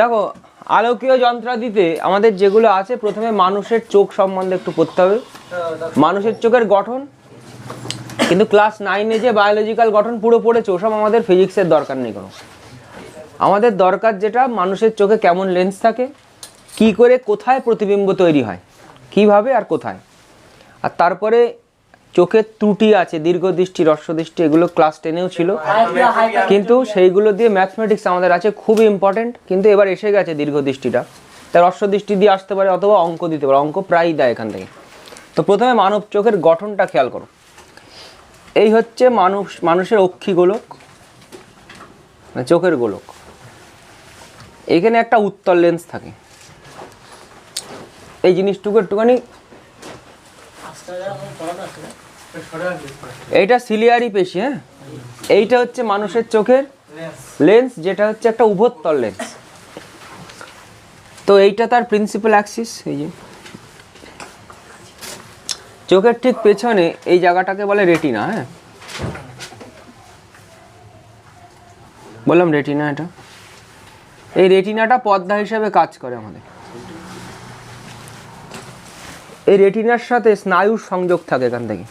দেখো আলোকীয় যন্ত্রাদিতে আমাদের যেগুলো আছে, প্রথমে মানুষের চোখ সম্বন্ধে একটু পড়তে হবে, মানুষের চোখের গঠন। কিন্তু ক্লাস 9-এ যে বায়োলজিক্যাল গঠন পুরো পড়েছে, ওসব আমাদের ফিজিক্সের দরকার নেই কোনো। আমাদের দরকার যেটা, মানুষের চোখে কেমন লেন্স থাকে, কি করে কোথায় প্রতিবিম্ব তৈরি হয়, কিভাবে আর কোথায়। আর তারপরে চোখের ত্রুটি আছে, দীর্ঘদৃষ্টি, হ্রস্বদৃষ্টি, এগুলো ক্লাস 10-এও ছিল, কিন্তু সেইগুলো দিয়ে ম্যাথমেটিক্স আমাদের আছে, খুবই ইম্পর্টেন্ট। কিন্তু এবার এসে গেছে দীর্ঘদৃষ্টিটা, তার হ্রস্বদৃষ্টি দিয়ে আসতে পারে, অথবা অঙ্ক দিতে পারে, অঙ্ক প্রায়ই দেয় এখান থেকে। তো প্রথমে মানব চোখের গঠনটা খেয়াল করো। এই হচ্ছে মানুষের অক্ষি গোলক, চোখের গোলক। এখানে একটা উত্তল লেন্স থাকে, এই জিনিসটুকু একটুখানি, এইটা সিলিয়ারি পেশি। হ্যাঁ, এইটা হচ্ছে মানুষের চোখের লেন্স, যেটা হচ্ছে একটা উভোত্তল লেন্স। তো এইটা তার প্রিন্সিপাল অ্যাক্সিস। এই যে চোখের ঠিক পেছনে এই জায়গাটাকে বলে রেটিনা। হ্যাঁ, বললাম রেটিনা। এটা, এই রেটিনাটা পর্দা হিসেবে কাজ করে আমাদের। এই রেটিনার সাথে স্নায়ুর সংযোগ থাকে এখান থেকে।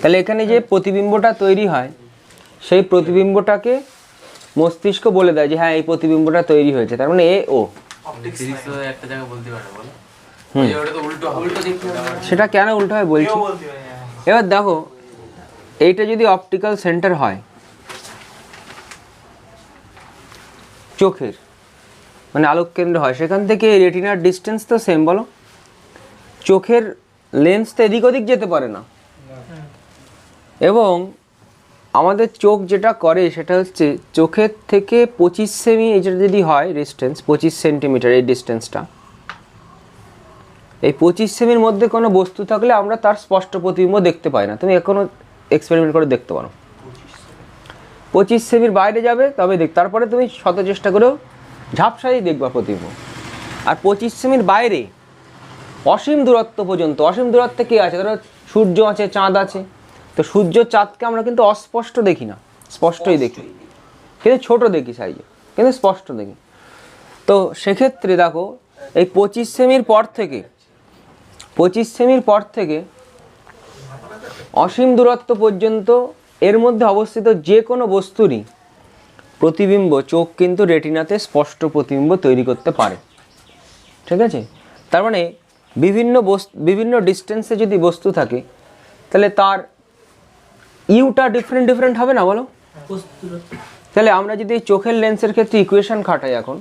তাহলে এখানে যে প্রতিবিম্বটা তৈরি হয়, সেই প্রতিবিম্বটাকে মস্তিষ্ক বলে দেয় যে হ্যাঁ এই প্রতিবিম্বটা তৈরি হয়েছে, তার মানে এ ও। সেটা কেন উল্টো হয় বলছি। এবার দেখো, এইটা যদি অপটিক্যাল সেন্টার হয় চোখের, মানে আলোক কেন্দ্র হয়, সেখান থেকে রেটিনার ডিস্টেন্স তো সেম। বলো, চোখের লেন্স তো এদিক ওদিক যেতে পারে না। এবং আমাদের চোখ যেটা করে সেটা হচ্ছে, চোখের থেকে 25 সেমি এটা যদি হয় ডিস্টেন্স, 25 সেন্টিমিটার এই ডিস্টেন্সটা, এই 25 সেমির মধ্যে কোনো বস্তু থাকলে আমরা তার স্পষ্ট প্রতিবিম্ব দেখতে পাই না। তুমি এখনো এক্সপেরিমেন্ট করে দেখতে পারো। 25 সেমির বাইরে যাবে তবে তারপরে তুমি শত চেষ্টা করেও ঝাপসাই দেখবা প্রতিবিম্ব। আর 25 সেমির বাইরে অসীম দূরত্ব পর্যন্ত, অসীম দূরত্বে কে আছে, ধরো সূর্য আছে, চাঁদ আছে, তো সূর্য চাঁদকে আমরা কিন্তু অস্পষ্ট দেখি না, স্পষ্টই দেখি, কিন্তু ছোট দেখি সাইজে, কিন্তু স্পষ্ট দেখি। তো সেক্ষেত্রে দেখো, এই 25 সেমির পর থেকে, 25 সেমির পর থেকে অসীম দূরত্ব পর্যন্ত এর মধ্যে অবস্থিত যে কোনো বস্তুরই প্রতিবিম্ব চোখ কিন্তু রেটিনাতে স্পষ্ট প্রতিবিম্ব তৈরি করতে পারে। ঠিক আছে, তার মানে বিভিন্ন ডিস্টেন্সে যদি বস্তু থাকে, তাহলে তার ইউটা ডিফারেন্ট হবে না, বলো। তাহলে আমরা যদি চোখের লেন্সের ক্ষেত্রে ইকুয়েশন খাটাই, এখন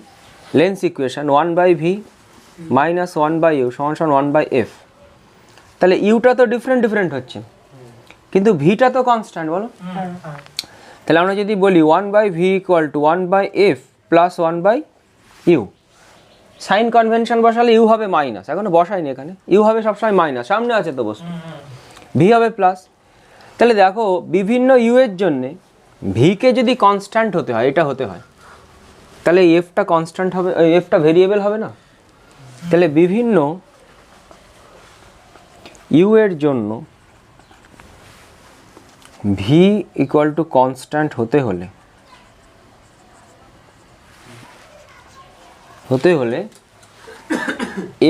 lens equation 1/v - 1/u = 1/f, তাহলে ইউটা তো ডিফারেন্ট হচ্ছে, কিন্তু ভিটা তো কনস্ট্যান্ট, বলো। তাহলে আমরা যদি বলি 1/v = 1/f + 1/u, sign convention বসালে ইউ হবে মাইনাস, এখনো বসাইনি এখানে, ইউ হবে সবসময় মাইনাস, সামনে আছে তো বস্তু, ভি হবে প্লাস। তাহলে দেখো, বিভিন্ন ইউ এর জন্যে ভিকে যদি কনস্ট্যান্ট হতে হয়, এটা হতে হয়, তাহলে এফটা কনস্ট্যান্ট হবে, এফটা ভেরিয়েবল হবে না। তাহলে বিভিন্ন ইউ এর জন্য ভি = কনস্ট্যান্ট হতে হলে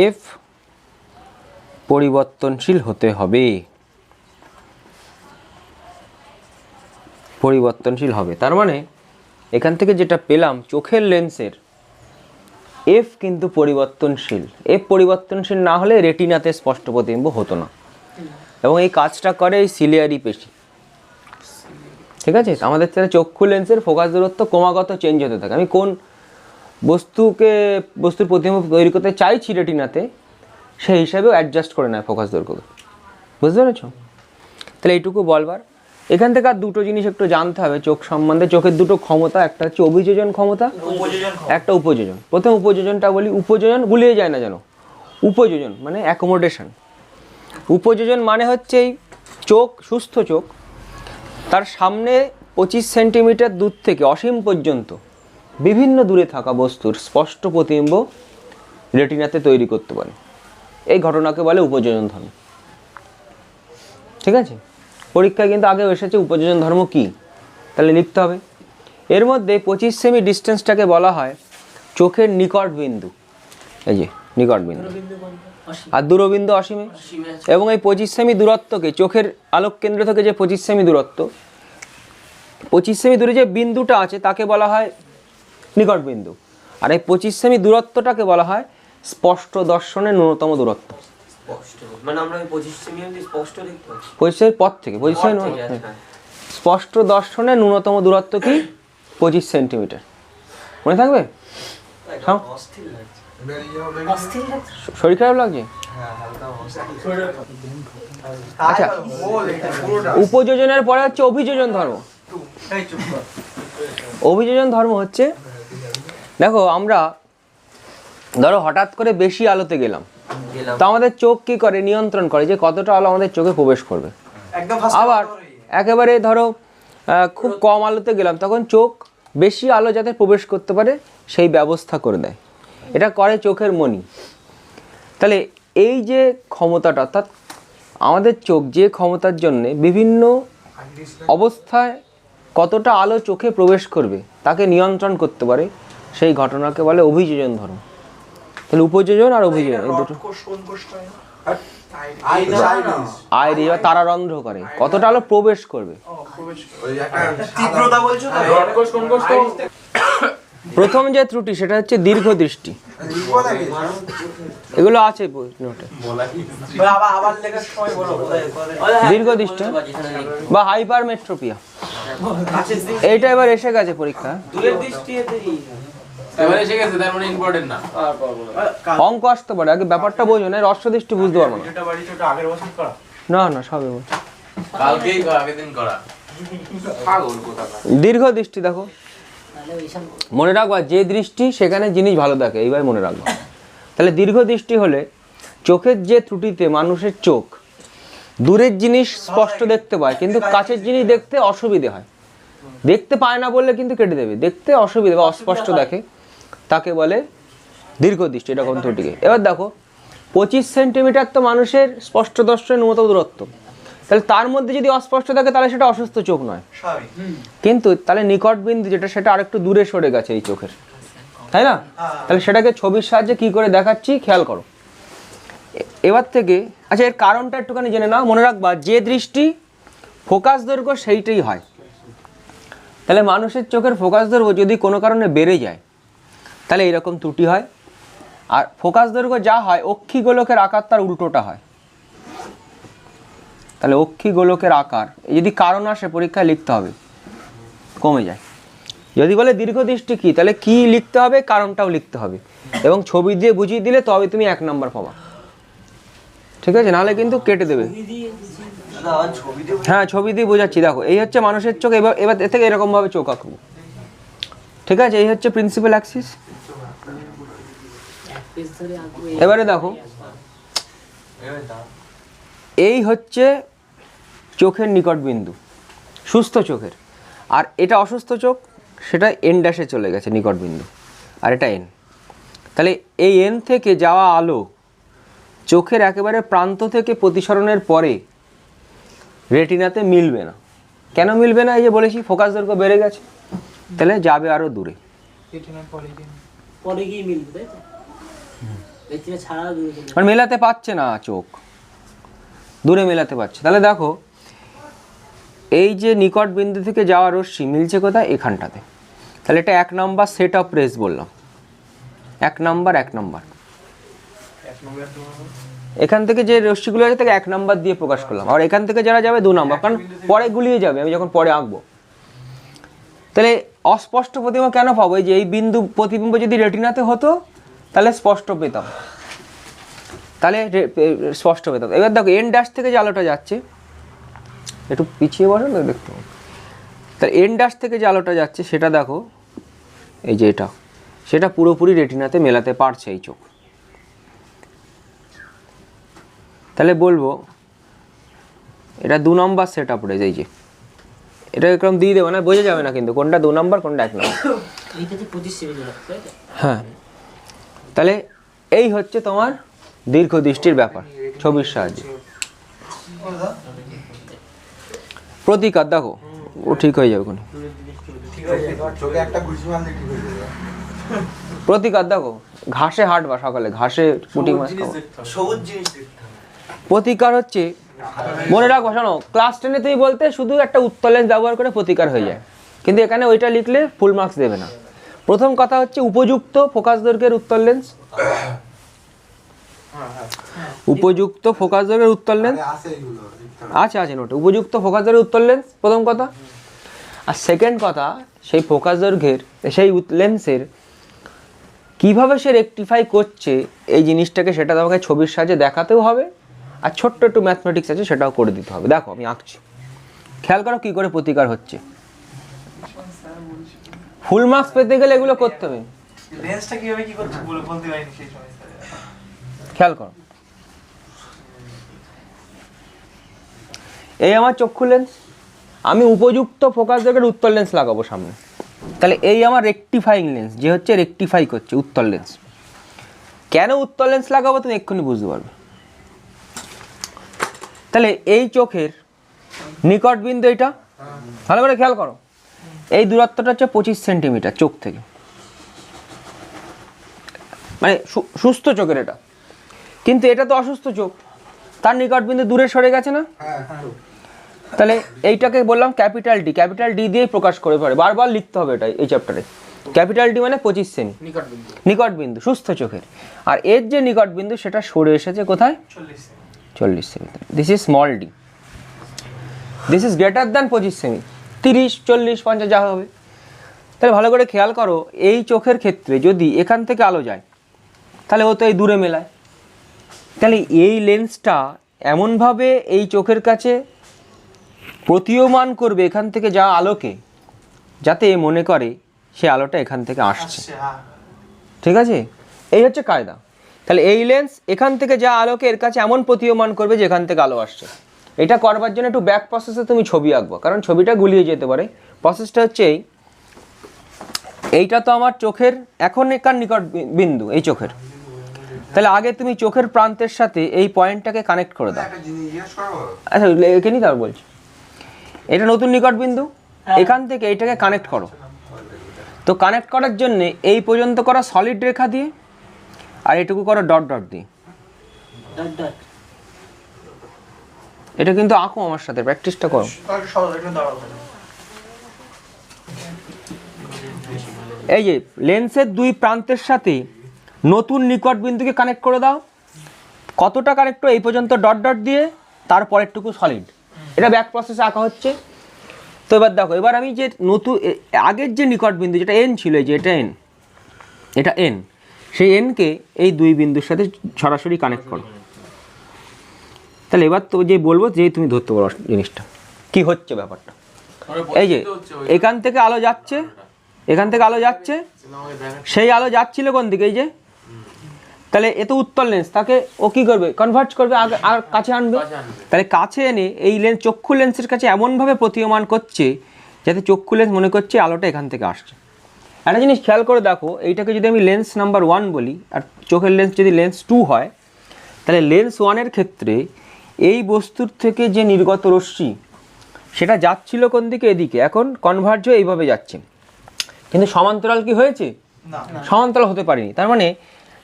এফ পরিবর্তনশীল হতে হবে, তার মানে এখান থেকে যেটা পেলাম, চোখের লেন্সের এফ কিন্তু পরিবর্তনশীল। এফ পরিবর্তনশীল না হলে রেটিনাতে স্পষ্ট প্রতিবিম্ব হতো না, এবং এই কাজটা করে এই সিলিয়ারি পেশি। ঠিক আছে, আমাদের তাহলে চক্ষু লেন্সের ফোকাস দূরত্ব ক্রমাগত চেঞ্জ হতে থাকে। আমি কোন বস্তুর প্রতিবিম্ব তৈরি করতে চাইছি রেটিনাতে, সেই হিসাবেও অ্যাডজাস্ট করে নেয় ফোকাস দৈর্ঘ্য। বুঝতে পেরেছো? তাহলে এইটুকু বলবার। এখান থেকে আর দুটো জিনিস একটু জানতে হবে চোখ সম্বন্ধে। চোখের দুটো ক্ষমতা, একটা হচ্ছে অভিযোজন ক্ষমতা, একটা উপযোজন। প্রথম উপযোজনটা বলি। উপযোজন গুলিয়ে যায় না যেন। উপযোজন মানে অ্যাকোমোডেশন। উপযোজন মানে হচ্ছে এই চোখ, সুস্থ চোখ, তার সামনে 25 সেন্টিমিটার দূর থেকে অসীম পর্যন্ত বিভিন্ন দূরে থাকা বস্তুর স্পষ্ট প্রতিবিম্ব রেটিনাতে তৈরি করতে পারে। এই ঘটনাকে বলে উপযোজন ধর্ম। ঠিক আছে, পরীক্ষায় কিন্তু আগেও এসেছে উপযোজন ধর্ম কি, তাহলে লিখতে হবে। এর মধ্যে 25 সেমি ডিস্টেন্সটাকে বলা হয় চোখের নিকট বিন্দু, এই যে নিকট বিন্দু, আর দূরবিন্দু অসীমে। এবং এই 25 সেমি দূরত্বকে, চোখের আলোক কেন্দ্র থেকে যে 25 সেমি দূরত্ব, 25 সেমি দূরে যে বিন্দুটা আছে তাকে বলা হয় নিকট বিন্দু। আর এই 25 সেমি দূরত্বটাকে বলা হয় স্পষ্ট দর্শনের ন্যূনতম দূরত্ব। মানে আমরা 25 সেমি অবধি স্পষ্ট দেখতে পাচ্ছি। 25 সেমির পর থেকে, 25 সেমি স্পষ্ট দর্শনের ন্যূনতম দূরত্ব কি? 25 সেন্টিমিটার। মনে থাকবে? শরীর খারাপ লাগছে? আচ্ছা, উপযোজনের পরে হচ্ছে অভিযোজন ধর্ম। অভিযোজন ধর্ম হচ্ছে, দেখো আমরা ধরো হঠাৎ করে বেশি আলোতে গেলাম, তো আমাদের চোখ কি করে? নিয়ন্ত্রণ করে যে কতটা আলো আমাদের চোখে প্রবেশ করবে। আবার একেবারে ধরো খুব কম আলোতে গেলাম, তখন চোখ বেশি আলো যাতে প্রবেশ করতে পারে সেই ব্যবস্থা করে দেয়। এটা করে চোখের মণি। তাহলে এই যে ক্ষমতাটা, অর্থাৎ আমাদের চোখ যে ক্ষমতার জন্যে বিভিন্ন অবস্থায় কতটা আলো চোখে প্রবেশ করবে তাকে নিয়ন্ত্রণ করতে পারে, সেই ঘটনাকে বলে অভিযোজন ধর্ম। তাহলে উপযোজন আর অভিযোজন এই দুটো। আইরিস বা তারারন্ধ্র করে কতটা আলো প্রবেশ করবে। প্রথম যে ত্রুটি সেটা হচ্ছে দীর্ঘ দৃষ্টি। এগুলো আছে নোটে। দীর্ঘ দৃষ্টি বা হাইপারমেট্রোপিয়া, এইটা এবার এসে গেছে পরীক্ষা। অঙ্ক আসতে পারে, আগে ব্যাপারটা বোঝো না, হ্রস্ব দৃষ্টি বুঝতে পারবো না। না সবে দীর্ঘ দৃষ্টি দেখো, মনে রাখবা যে দৃষ্টি সেখানে জিনিস ভালো দেখে, এইভাবে মনে রাখবা। তাহলে দীর্ঘ দৃষ্টি হলে চোখের যে ত্রুটিতে মানুষের চোখ দূরের জিনিস স্পষ্ট দেখতে পায় কিন্তু কাছের জিনিস দেখতে অসুবিধে হয়, দেখতে পায় না বললে কিন্তু কেটে দেবে, দেখতে অসুবিধা বা অস্পষ্ট দেখে, তাকে বলে দীর্ঘ দৃষ্টি, এরকম ত্রুটিকে। এবার দেখো 25 সেন্টিমিটার তো মানুষের স্পষ্ট দর্শনের ন্যূনতম দূরত্ব, তাহলে তার মধ্যে যদি অস্পষ্ট থাকে তাহলে সেটা অসুস্থ চোখ নয়। কিন্তু তাহলে নিকট বিন্দু যেটা সেটা আরেকটু দূরে সরে গেছে এই চোখের, তাই না? তাহলে সেটাকে ছবির সাহায্যে কি করে দেখাচ্ছি খেয়াল করো। এবার থেকে আচ্ছা এর কারণটা একটুখানি জেনে নাও। মনে রাখবা যে দৃষ্টি ফোকাস দৈর্ঘ্য সেইটাই হয়। তাহলে মানুষের চোখের ফোকাস দৈর্ঘ্য যদি কোনো কারণে বেড়ে যায় তাহলে এরকম ত্রুটি হয়। আর ফোকাস দৈর্ঘ্য যা হয় অক্ষি গোলকের আকার তার উল্টোটা হয়। তাহলে অক্ষি গোলকের আকার যদি কারণ আসে পরীক্ষায় লিখতে হবে, কমে যায়। যদি বলে দীর্ঘ দৃষ্টি কি, তাহলে কি লিখতে হবে, কারণটাও লিখতে হবে, এবং ছবি দিয়ে বুঝিয়ে দিলে তবে তুমি 1 নাম্বার পাবা। ঠিক আছে, নাহলে কিন্তু কেটে দেবে। হ্যাঁ ছবি দিয়ে বোঝাচ্ছি। দেখো এই হচ্ছে মানুষের চোখ, এবার এবার এর থেকে এরকম ভাবে চোখ আঁকবো। ঠিক আছে, এই হচ্ছে প্রিন্সিপাল অ্যাক্সিস। এবারে দেখো এই হচ্ছে চোখের নিকট বিন্দু সুস্থ চোখের, আর এটা অসুস্থ চোখ, সেটা এন ড্যাশে চলে গেছে নিকট বিন্দু, আর এটা এন। তাহলে এই এন থেকে যাওয়া আলো চোখের একেবারে প্রান্ত থেকে প্রতিসরণের পরে রেটিনাতে মিলবে না। কেন মিলবে না? এই যে বলেছি ফোকাস দৈর্ঘ্য বেড়ে গেছে, তাহলে যাবে আরো দূরে। আর মেলাতে পারছে না চোখ, দূরে মেলাতে পারছে। তাহলে দেখো এই যে নিকট বিন্দু থেকে যাওয়া রশ্মি মিলছে কোথায়? এখানটাতে। তাহলে এটা 1 নাম্বার সেট অফ রেস বললাম। 1 নাম্বার এখান থেকে যে রশ্মিগুলো আছে তাকে 1 নাম্বার দিয়ে প্রকাশ করলাম, আর এখান থেকে যারা যাবে 2 নাম্বার, কারণ পরে গুলিয়ে যাবে, আমি যখন পরে আঁকবো। তাহলে অস্পষ্ট প্রতিবিম্ব কেন পাবো? এই যে এই বিন্দু প্রতিবিম্ব যদি রেটিনাতে হতো তাহলে স্পষ্ট পেতাম, এবার দেখো এন ড্যাশ থেকে যে আলোটা যাচ্ছে, একটু পিছিয়ে বসো না দেখতে পাবো। তাহলে এন ড্যাশ থেকে যে আলোটা যাচ্ছে সেটা দেখো, এই যে এটা, সেটা পুরোপুরি রেটিনাতে মেলাতে পারছে এই চোখ। তাহলে বলবো এটা 2 নাম্বার সেট আপ রেজ। এই যে এটা এরকম দিয়ে দেবো না, বোঝা যাবে না কিন্তু কোনটা 2 নাম্বার কোনটা 1 নাম্বার। হ্যাঁ, তাহলে এই হচ্ছে তোমার দীর্ঘ দৃষ্টির ব্যাপার ছবির সাহায্যে। প্রতিকার দেখো ও ঠিক হয়ে যাবে। প্রতিকার দেখো, ঘাসে হাঁটবা সকালে, ঘাসে পুঁটি মাছ খাবো। সবুজ জিনিস দেখতে হবে। প্রতিকার হচ্ছে, মনে রাখবো, শোনো, ক্লাস 10-এ তুমি বলতে শুধু একটা উত্তর লেন্স ব্যবহার করে প্রতিকার হয়ে যায়, কিন্তু এখানে ওইটা লিখলে ফুল মার্কস দেবে না। প্রথম কথা হচ্ছে উপযুক্ত ফোকাস দৈর্ঘ্যের উত্তর লেন্স, উপযুক্ত ফোকাস দৈর্ঘ্যের উত্তর লেন্স আছে নোটে, উপযুক্ত ফোকাস দৈর্ঘ্যের উত্তর লেন্স প্রথম কথা। আর সেকেন্ড কথা, সেই ফোকাস দৈর্ঘ্যের সেই লেন্সের কিভাবে সে রেকটিফাই করছে এই জিনিসটাকে, সেটা তোমাকে ছবির সাহায্যে দেখাতেও হবে, আর ছোট্ট একটু ম্যাথমেটিক্স আছে সেটাও করে দিতে হবে। দেখো আমি আঁকছি, খেয়াল করো কি করে প্রতিকার হচ্ছে। ফুল মার্কস পেতে গেলে এগুলো করতে হবে। লেন্সটা কিভাবে কি করছে বলতে পারিনি সেই সময়। খেয়াল করো, এই আমার চক্ষু লেন্স, আমি উপযুক্ত ফোকাস দৈর্ঘ্যের উত্তর লেন্স লাগাবো সামনে, তাহলে এই আমার রেকটিফাইং লেন্স, যে হচ্ছে রেকটিফাই করছে উত্তর লেন্স। কেন উত্তর লেন্স লাগাবো তুমি এক্ষুনি বুঝতে পারবে। তাহলে এই চোখের নিকট বিন্দু এইটা, ভালো করে খেয়াল করো, এই দূরত্বটা হচ্ছে 25 সেন্টিমিটার চোখ থেকে, মানে সুস্থ চোখের এটা, কিন্তু এটা তো অসুস্থ চোখ, তার নিকট বিন্দু দূরে সরে গেছে না। তাহলে এইটাকে বললাম ক্যাপিটাল ডি, ক্যাপিটাল ডি দিয়েই প্রকাশ করে পারে, বারবার লিখতে হবে এটা এই চ্যাপ্টারে। ক্যাপিটাল ডি মানে 25 সেমি নিকট বিন্দু সুস্থ চোখের, আর এর যে নিকট বিন্দু সেটা সরে এসেছে কোথায়, 40 semi. This is small D, this is greater than 25 semi, 30, 40, 50 যা হবে। তাহলে ভালো করে খেয়াল করো, এই চোখের ক্ষেত্রে যদি এখান থেকে আলো যায় তাহলে ও তো এই দূরে মেলায়, তাহলে এই লেন্সটা এমনভাবে এই চোখের কাছে প্রতীয়মান করবে এখান থেকে যা আলোকে, যাতে মনে করে সে আলোটা এখান থেকে আসছে। ঠিক আছে, এই হচ্ছে কায়দা। তাহলে এই লেন্স এখান থেকে যা আলোকে এর কাছে এমন প্রতীয়মান করবে যে এখান থেকে আলো আসছে। এটা করবার জন্য একটু ব্যাক প্রসেসে তুমি ছবি আঁকবো, কারণ ছবিটা গুলিয়ে যেতে পারে। প্রসেসটা হচ্ছে এইটা তো আমার চোখের এখনকার নিকট বিন্দু এই চোখের, তাহলে আগে তুমি চোখের প্রান্তের সাথে এই পয়েন্টটাকে কানেক্ট করে দাও। আচ্ছা এখানেই তার বলছি, এটা নতুন নিকট বিন্দু, এখান থেকে এইটাকে কানেক্ট করো। তো কানেক্ট করার জন্য এই পর্যন্ত করা সলিড রেখা দিয়ে, আর এটুকু করো ডট ডট দিয়ে। এটা কিন্তু আঁকো আমার সাথে, প্র্যাকটিসটা করো। এই যে লেন্সের দুই প্রান্তের সাথে নতুন নিকট বিন্দুকে কানেক্ট করে দাও। কতটা কানেক্ট, এই পর্যন্ত ডট ডট দিয়ে, তারপরেরটুকু সলিড। এটা ব্যাক প্রসেসে আঁকা হচ্ছে। তো এবার দেখো, এবার আমি যে নতুন আগের যে নিকট বিন্দু যেটা এন ছিল, এই যে এটা এন, এটা এন, সেই এনকে এই দুই বিন্দুর সাথে সরাসরি কানেক্ট করো। তাহলে এবার তো যে বলবো যে তুমি ধরতে পারো জিনিসটা কি হচ্ছে ব্যাপারটা। এই যে এখান থেকে আলো যাচ্ছে, এখান থেকে আলো যাচ্ছে, সেই আলো যাচ্ছিল কোন দিকে, এই যে, তাহলে এ তো উত্তর লেন্স, তাকে ও কি করবে, কনভার্ট করবে, আর কাছে আনবে। তাহলে কাছে এনে এই লেন্স চক্ষু লেন্সের কাছে এমনভাবে প্রতীয়মান করছে যাতে চক্ষু লেন্স মনে করছে আলোটা এখান থেকে আসছে। একটা জিনিস খেয়াল করে দেখো, এইটাকে যদি আমি লেন্স নাম্বার 1 বলি আর চোখের লেন্স যদি লেন্স 2 হয়, তাহলে লেন্স 1-এর ক্ষেত্রে এই বস্তুর থেকে যে নির্গত রশ্মি সেটা যাচ্ছিল কোন দিকে, এদিকে, এখন কনভার্জ হয়ে এইভাবে যাচ্ছে। কিন্তু সমান্তরাল কি হয়েছে, সমান্তরাল হতে পারেনি, তার মানে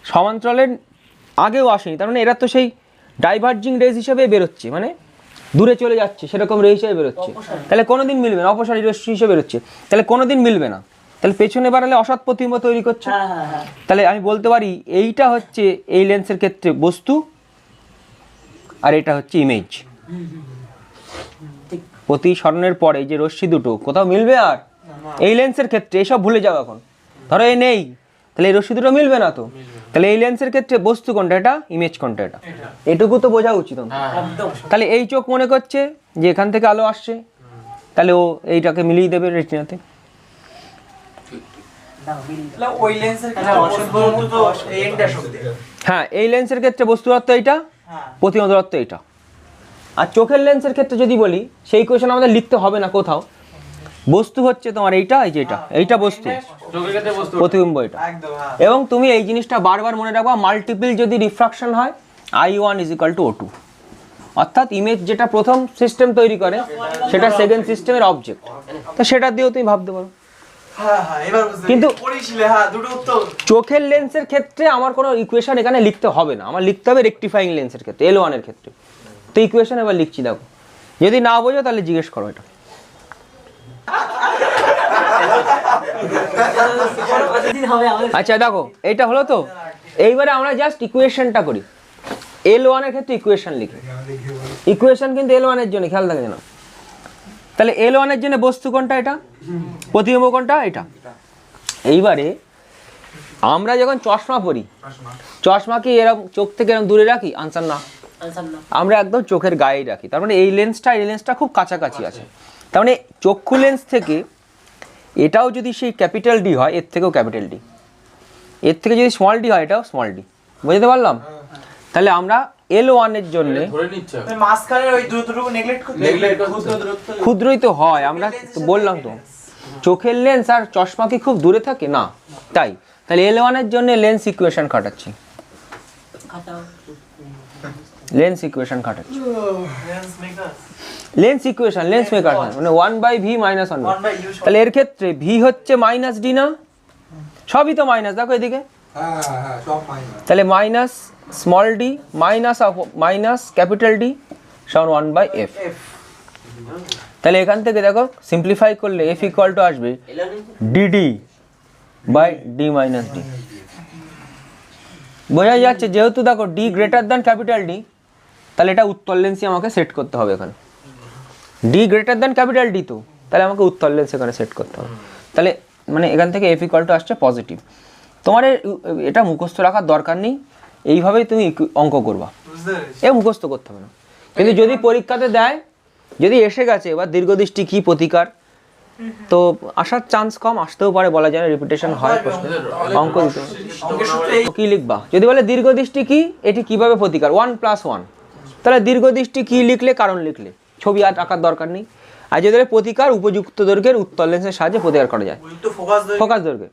সমান্তরালের আগেও আসেনি, তার মানে এরা তো সেই ডাইভার্জিং রেজ হিসেবে বেরোচ্ছে, মানে দূরে চলে যাচ্ছে সেরকম রে হিসেবে বেরোচ্ছে। তাহলে কোনোদিন মিলবে না, অপসারী রশ্মি হিসেবে বেরোচ্ছে, তাহলে কোনোদিন মিলবে না। তাহলে পেছনে বাড়ালে অসৎ প্রতিবিম্ব তৈরি করছে। তাহলে আমি বলতে পারি এইটা হচ্ছে এই লেন্সের ক্ষেত্রে বস্তু, আর এটা হচ্ছে ইমেজ। প্রতিসরণের পরে যে রশ্মি দুটো কোথাও মিলবে, আর এই লেন্সের ক্ষেত্রে এসব ভুলে যাও। এখন ধরো এই নেই, তাহলে এই রশ্মি দুটো মিলবে না তো। তাহলে এই লেন্সের ক্ষেত্রে বস্তু কোনটা, এটা ইমেজ কোনটা, এটা, এটুকু তো বোঝা উচিত। তাহলে এই চোখ মনে করছে যে এখান থেকে আলো আসছে, তাহলে ও এইটাকে মিলিয়ে দেবে রেটিনাতে। হ্যাঁ, এই লেন্সের ক্ষেত্রে বস্তু দূরত্ব এইটা, প্রতিবিম্ব দূরত্ব এইটা। আর চোখের লেন্সের ক্ষেত্রে যদি বলি, সেই কোয়েশ্চেন আমাদের লিখতে হবে না কোথাও। বস্তু হচ্ছে তোমার এইটা, এই যে এটা, এইটা বস্তু, প্রতিবিম্ব এটা। এবং তুমি এই জিনিসটা বারবার মনে রাখবা, মাল্টিপল যদি রিফ্রাকশন হয়, I1 = O2, অর্থাৎ ইমেজ যেটা প্রথম সিস্টেম তৈরি করে সেটা সেকেন্ড সিস্টেমের অবজেক্ট। তো সেটা দিয়েও তুমি ভাবতে পারো। হ্যাঁ হ্যাঁ এবার বুঝতে কিন্তু পড়েছিলে হ্যাঁ দুটো উত্তর চোখের লেন্সের ক্ষেত্রে আমার কোনো ইকুয়েশন এখানে লিখতে হবে না, আমার লিখতে হবে রেকটিফাইং লেন্সের ক্ষেত্রে, L1 এর ক্ষেত্রে। তো ইকুয়েশন এবার লিখছি, দেখো যদি না বোঝো তাহলে জিজ্ঞেস করো এটা। আচ্ছা দেখো এইটা হলো তো, এইবারে আমরা জাস্ট ইকুয়েশনটা করি। L1 এর ক্ষেত্রে ইকুয়েশন লিখি, ইকুয়েশন কিন্তু L1 এর জন্য, খেয়াল থাকে না। তাহলে L1 এর জন্য বস্তু কোনটা, এটা প্রতিবিম্ব কোনটা, এটা। এইবারে আমরা যখন চশমা পরি, চশমা কি এরকম চোখ থেকে এরকম দূরে রাখি? আনসার না, আমরা একদম চোখের গায়েই রাখি। তার মানে এই লেন্সটা খুব কাছাকাছি আছে। তার মানে চক্ষু লেন্স থেকে এটাও যদি সেই ক্যাপিটাল ডি হয়, এর থেকেও ক্যাপিটাল ডি, এর থেকে যদি স্মল ডি হয়, এটাও স্মল ডি। বুঝতে পারলাম? তাহলে আমরা L1 এর জন্য মাঝখানে ওই দূরত্বটুকু নেগলেক্ট করতে ক্ষুদ্রই তো হয়, আমরা তো বললাম তো চোখের লেন্স আর চশমা কি খুব দূরে থাকে না, তাই। তাহলে L1 এর জন্য লেন্স ইকুয়েশন খাটাচ্ছি, লেন্স ইকুয়েশন খাটাচ্ছি, লেন্স ইকুয়েশন, লেন্স মেকার মানে 1/v - 1/u। তাহলে এর ক্ষেত্রে v হচ্ছে মাইনাস ডি না, সবই তো মাইনাস, দেখো এদিকে, তাহলে minus small D minus capital D সমান 1/f। তাহলে এখান থেকে দেখো সিম্পলিফাই করলে f ইকুয়াল টু আসবে dd by d minus d। বোঝা যাচ্ছে? যেহেতু দেখো d greater than capital D, তাহলে এটা উত্তর লেন্সই আমাকে সেট করতে হবে এখানে। d greater than capital D, তো তাহলে আমাকে উত্তর লেন্স এখানে সেট করতে হবে। তাহলে মানে এখান থেকে f ইকুয়াল টু আসছে পজিটিভ। তোমার এটা মুখস্থ রাখার দরকার নেই, এইভাবেই তুমি অঙ্ক করবা, এ মুখস্থ করতে হবে না। কিন্তু যদি পরীক্ষাতে দেয়, যদি এসে গেছে এবার দীর্ঘদৃষ্টি কি প্রতিকার, তো আসার চান্স কম, আসতেও পারে, বলা যায় না, রিপিটেশন হয় প্রশ্ন, অঙ্ক দিতে কি লিখবা। যদি বলে দীর্ঘদৃষ্টি কি, এটি কিভাবে প্রতিকার 1+1, তাহলে দীর্ঘদৃষ্টি কি লিখলে, কারণ লিখলে, ছবি আর আঁকার দরকার নেই। আর যদি প্রতিকার উপযুক্ত দৈর্ঘ্যের উত্তর লেন্সের সাহায্যে প্রতিকার করা যায়, ফোকাস দৈর্ঘ্যে।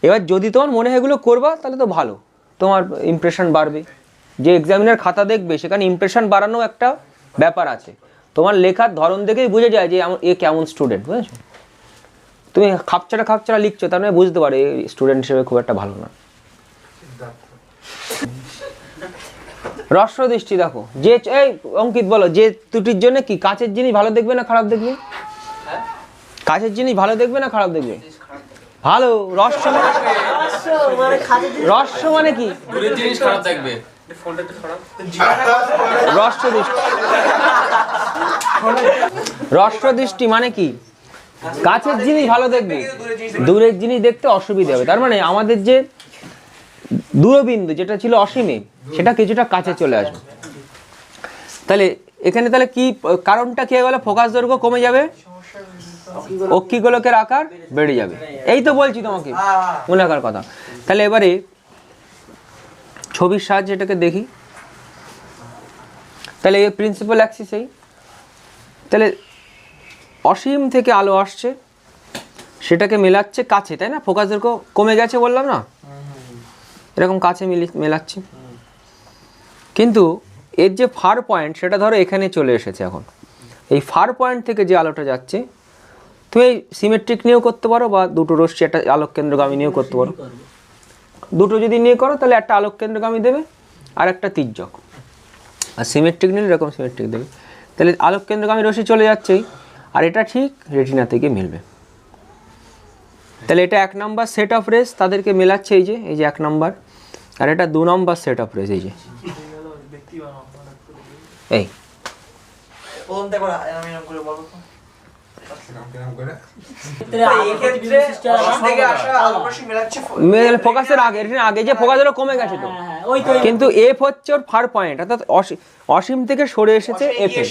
এবার যদি তোমার মনে হয় এগুলো করবা, তাহলে তো ভালো, তোমার ইমপ্রেশন বাড়বে। যে এক্সামিনার খাতা দেখবে সেখানে ইমপ্রেশন বাড়ানো একটা ব্যাপার আছে, তোমার লেখার ধরন দেখেই বুঝে যায় যে এ কেমন স্টুডেন্ট, বুঝেছো? তুমি খাপছাড়া লিখছো, তার মানে বুঝতে পারে স্টুডেন্ট হিসেবে খুব একটা ভালো না। রস্য দৃষ্টি দেখো, যে এই অঙ্কিত বলো, যে ত্রুটির জন্য কি কাঁচের জিনিস ভালো দেখবে না খারাপ দেখবে? কাঁচের জিনিস ভালো দেখবে না খারাপ দেখবে? ভালো। রস্য মানে কি? রস্য দৃষ্টি মানে কি? কাছের জিনিস ভালো দেখবে, দূরের জিনিস দেখতে অসুবিধা হবে। তার মানে আমাদের যে দূরবিন্দু যেটা ছিল অসীমে, সেটা কিছুটা কাছে চলে আসবে। তাহলে এখানে তাহলে কি কারণটা কি হয়ে গেল? ফোকাস দৈর্ঘ্য কমে যাবে, অক্ষিগোলকের আকার বেড়ে যাবে। এই তো বলছি তোমাকে মনে রাখার কথা। তাহলে এবারে ছবির সাহায্যে এটাকে দেখি। তাহলে এই প্রিন্সিপাল অ্যাক্সিস, এই তাহলে অসীম থেকে আলো আসছে, সেটাকে মেলাচ্ছে কাছে, তাই না? ফোকাস দৈর্ঘ্য কমে গেছে বললাম না, এরকম কাছে মেলাচ্ছি। কিন্তু এর যে ফার পয়েন্ট, সেটা ধরো এখানে চলে এসেছে। এখন এই ফার পয়েন্ট থেকে যে আলোটা যাচ্ছে, তুমি সিমেট্রিক নিয়েও করতে পারো, বা দুটো রশ্মি একটা আলোক কেন্দ্রগামী নিয়েও করতে পারো। দুটো যদি নিয়ে করো তাহলে একটা আলোক কেন্দ্রগামী দেবে আর একটা তির্যক, আর সিমেট্রিক নিলে এরকম সিমেট্রিক দেবে। তাহলে আলোক কেন্দ্রগামী রশ্মি চলে যাচ্ছেই, আর এটা ঠিক রেটিনা থেকে মিলবে। তাহলে এটা 1 নম্বর সেট অফ রেস, তাদেরকে মেলাচ্ছে এই যে 1 নম্বর, আর এটা 2 নম্বর সেট অফ রেস, এই যে এই ফোকাসের আগে যে ফোকাস হলো কমে গেছে তো, কিন্তু এফ হচ্ছে ওর ফার পয়েন্ট, অর্থাৎ অসীম থেকে সরে এসেছে এফ এ।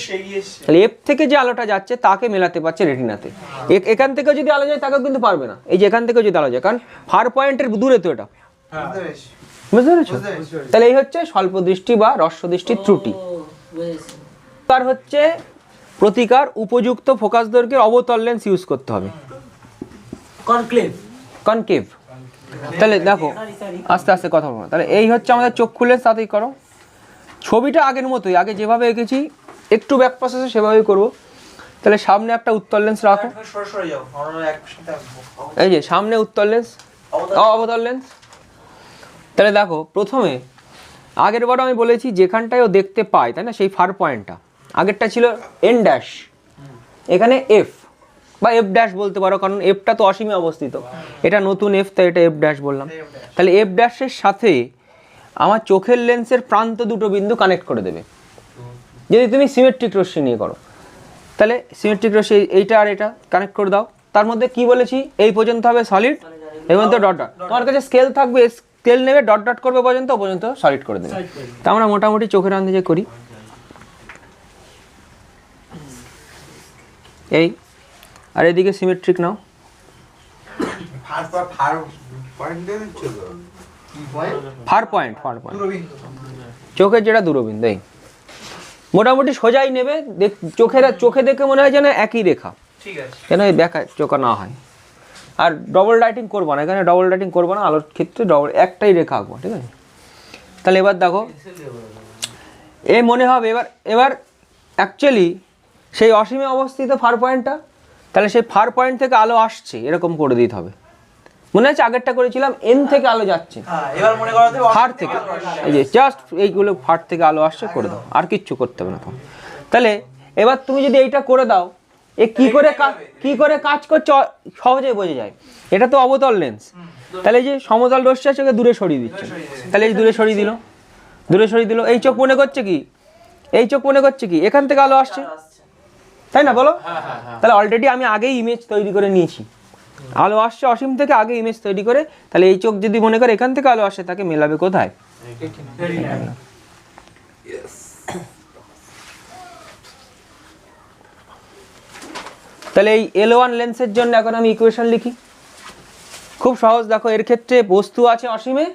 তাহলে এফ থেকে যে আলোটা যাচ্ছে তাকে মেলাতে পারছে রেটিনাতে। এখান থেকে যদি আলো যায় তাকেও কিন্তু পারবে না, এই যে এখান থেকে যদি আলো যায়, কারণ ফার পয়েন্টের দূরে তো এটা, বুঝতে পেরেছো? তাহলে এই হচ্ছে স্বল্প দৃষ্টি বা হ্রস্ব দৃষ্টির ত্রুটি। তার হচ্ছে প্রতিকার, উপযুক্ত ফোকাস দৈর্ঘ্যের অবতল লেন্স ইউজ করতে হবে, কনকেভ। তাহলে দেখো আস্তে আস্তে কথা বলবো। তাহলে এই হচ্ছে আমাদের চক্ষু লেন্স, তাতেই করো। ছবিটা আগের মতোই, আগে যেভাবে এঁকেছি একটু ব্যাক প্রসেসে সেভাবেই করবো। তাহলে সামনে একটা উত্তল লেন্স রাখো, তুমি সরে সরে যাও, আমরা একসাথে আসবো। এই যে সামনে উত্তল লেন্স, অবতল লেন্স। তাহলে দেখো প্রথমে আগের বার আমি বলেছি যেখানটায় ও দেখতে পায়, তাই না, সেই ফার পয়েন্টটা, আগেরটা ছিল এন ড্যাশ, এখানে এফ বা এফ ড্যাশ বলতে পারো, কারণ এফটা তো অসীমে অবস্থিত, এটা নতুন এফ, তাই এটা এফ ড্যাশ বললাম। তাহলে এফ ড্যাশের সাথে আমার চোখের লেন্সের প্রান্ত দুটো বিন্দু কানেক্ট করে দেবে যদি তুমি সিমেট্রিক রশ্মি নিয়ে করো। তাহলে সিমেট্রিক রশ্মি এইটা আর এটা কানেক্ট করে দাও। তার মধ্যে কি বলেছি, এই পর্যন্ত হবে সলিড, এই পর্যন্ত ডট ডট, তোমার কাছে স্কেল থাকবে, স্কেল নেবে, ডট ডট করবে পর্যন্ত সলিড করে দেবে। তা আমরা মোটামুটি চোখের আন্দাজে করি। এই আর এদিকে সিমেট্রিক নাও, ফার পয়েন্ট দূরবিন্দু। চোখের যেটা দূরবিন্দু, এই মোটামুটি সোজাই নেবে, চোখে দেখে মনে হয় যেন একই রেখা, ঠিক আছে। কেন এই ব্যাকা চোখা না হয়। আর ডবল রাইটিং করবো না, এখানে ডবল রাইটিং করবো না, আলোর ক্ষেত্রে একটাই রেখা আঁকবো, ঠিক আছে। তাহলে এবার দেখো এ মনে হবে এবার অ্যাকচুয়ালি সেই অসীমে অবস্থিত ফার পয়েন্টটা, তাহলে সেই ফার পয়েন্ট থেকে আলো আসছে এরকম করে দিতে হবে। মনে আছে আগেরটা করেছিলাম এন থেকে আলো যাচ্ছে, হ্যাঁ, এবার মনে করো যে ফার থেকে, এই যে জাস্ট এইগুলো ফার থেকে আলো আসছে করে দাও, আর কিচ্ছু করতে হবে না। তাহলে এবার তুমি যদি এইটা করে দাও, এ কি করে কাজ করছে সহজেই বোঝা যায়। এটা তো অবতল লেন্স, তাহলে এই যে সমতল রশ্মি আছে ওকে দূরে সরিয়ে দিচ্ছে, তাহলে এই দূরে সরিয়ে দিল। এই চোখ মনে করছে কি এখান থেকে আলো আসছে, তাই না বলো? তাহলে অলরেডি আমি আগেই ইমেজ তৈরি করে নিয়েছি, আলো আসছে অসীম থেকে, আগে ইমেজ তৈরি করে। তাহলে এই চোখ যদি মনে করে এখান থেকে আলো আসে, তাকে মেলাবে কোথায়? তাহলে এই L1 লেন্সের জন্য এখন আমি ইকুয়েশন লিখি, খুব সহজ। দেখো এর ক্ষেত্রে বস্তু আছে অসীমে,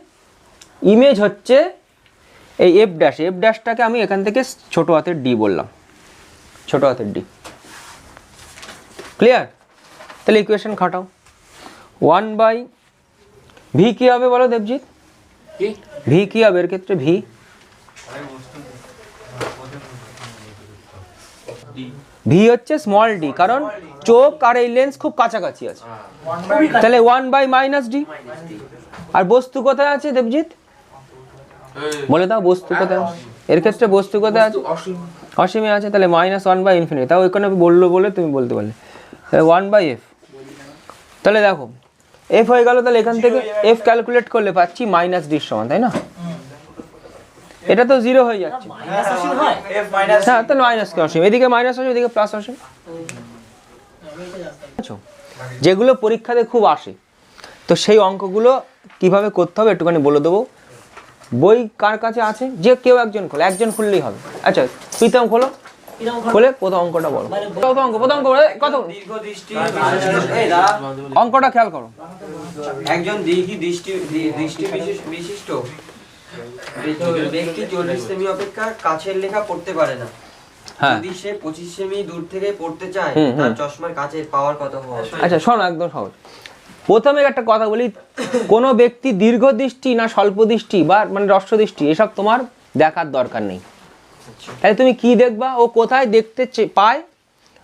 ইমেজ হচ্ছে এই এফ ড্যাশটাকে আমি এখান থেকে ছোট হাতের ডি বললাম, ছোট হাতের ডি। ক্লিয়ার? তাহলে ইকুয়েশন খাটাও, 1/v কি হবে বলো দেবজিৎ? ভি কি হবে এর ক্ষেত্রে? ভি হচ্ছে স্মল ডি, কারণ চোখ আর এই লেন্স খুব কাছাকাছি আছে। তাহলে 1/-d। আর বস্তু কোথায় আছে দেবজিৎ? বলে দাও বস্তু কোথায় আছে এর ক্ষেত্রে? বস্তু কোথায় আছে? অসীমে আছে, তাহলে -1/∞। তাও ওইখানে বললো বলে তুমি বলতে পারলে, তাহলে 1/f। তাহলে দেখো f হয়ে গেল, তাহলে এখান থেকে f ক্যালকুলেট করলে পাচ্ছি -d সমান, তাই না? এটা তো 0 হয়ে যাচ্ছে, হ্যাঁ, তাহলে মাইনাস কে অসীম, এদিকে মাইনাস অসীম, এদিকে প্লাস অসীম। যেগুলো পরীক্ষাতে খুব আসে, তো সেই অঙ্কগুলো কিভাবে করতে হবে একটুখানি বলে দেবো। বই কার কাছে আছে? যে কেউ একজন খোলো, একজন খুললেই হবে। আচ্ছা প্রীতম খোলো, খুলে প্রথম অঙ্কটা বলো। প্রথম অঙ্ক কত? দীর্ঘ দৃষ্টি এই দাঁড়া, অঙ্কটা খেয়াল করো। একজন দৃষ্টি বিশিষ্ট ব্যক্তি 40 সেমি অপেক্ষা কাছের লেখা পড়তে পারে না। হ্যাঁ, যদি সে 25 সেমি দূর থেকে পড়তে চায়, তার চশমার কাচের পাওয়ার কত হওয়া উচিত? আচ্ছা শোনো, একদম সহজ। প্রথমে একটা কথা বলি, কোনো ব্যক্তি দীর্ঘ দৃষ্টি না স্বল্প দৃষ্টি বা মানে হ্রস্ব দৃষ্টি এসব তোমার দেখার দরকার নেই। তাহলে তুমি কি দেখবা? ও কোথায় দেখতে পায়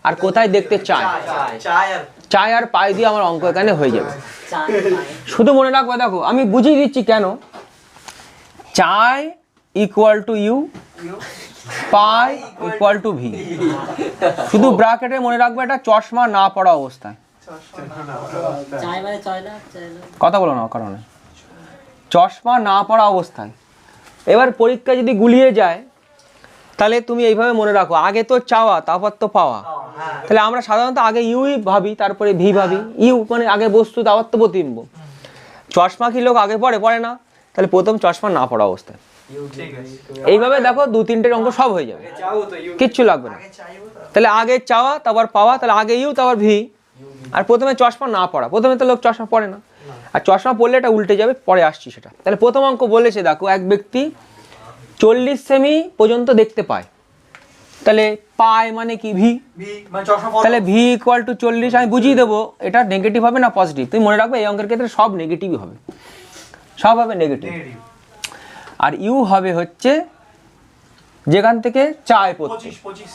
আর কোথায় দেখতে চায়, চায় আর পায় দিয়ে আমার অঙ্ক এখানে হয়ে যাবে। শুধু মনে রাখবে, দেখো আমি বুঝিয়ে দিচ্ছি কেন। Chi equal to U, pi equal to V. শুধু ব্র্যাকেটে মনে রাখবে এটা চশমা না পড়া অবস্থায়, কথা বলো না কারণে, চশমা না পড়া অবস্থায়। এবার পরীক্ষা যদি গুলিয়ে যায়, তাহলে তুমি এইভাবে মনে রাখো, আগে তো চাওয়া তারপর তো পাওয়া। তাহলে আমরা সাধারণত আগে ইউই ভাবি, তারপরে ভি ভাবি। ইউ মানে আগে বস্তু, তারপর তো প্রতিবিম্ব। চশমা কি লোক আগে পড়ে না? তাহলে প্রথম চশমা না পড়া অবস্থায়। এইভাবে দেখো 2-3টে অঙ্ক সব হয়ে যাবে, কিচ্ছু লাগবে না। তাহলে আগে চাওয়া তারপর পাওয়া, তাহলে আগে ইউ তারপর ভি। আর প্রথমে চশমা না পড়া, প্রথমে তো লোক চশমা পড়ে না, আর চশমা পড়লে এটা উল্টে যাবে, পরে আসছি সেটা। তাহলে প্রথম অঙ্ক বলেছে, দেখো এক ব্যক্তি 40 সেমি পর্যন্ত দেখতে পায়, তাহলে পায় মানে কি? ভি। তাহলে ভি ইকুয়াল টু 40। আমি বুঝিয়ে দেবো, এটা নেগেটিভ হবে না পজিটিভ। তুমি মনে রাখবে এই অঙ্কের ক্ষেত্রে সব নেগেটিভই হবে, সব হবে নেগেটিভ। আর ইউ হবে হচ্ছে যেখান থেকে চায় পড়তে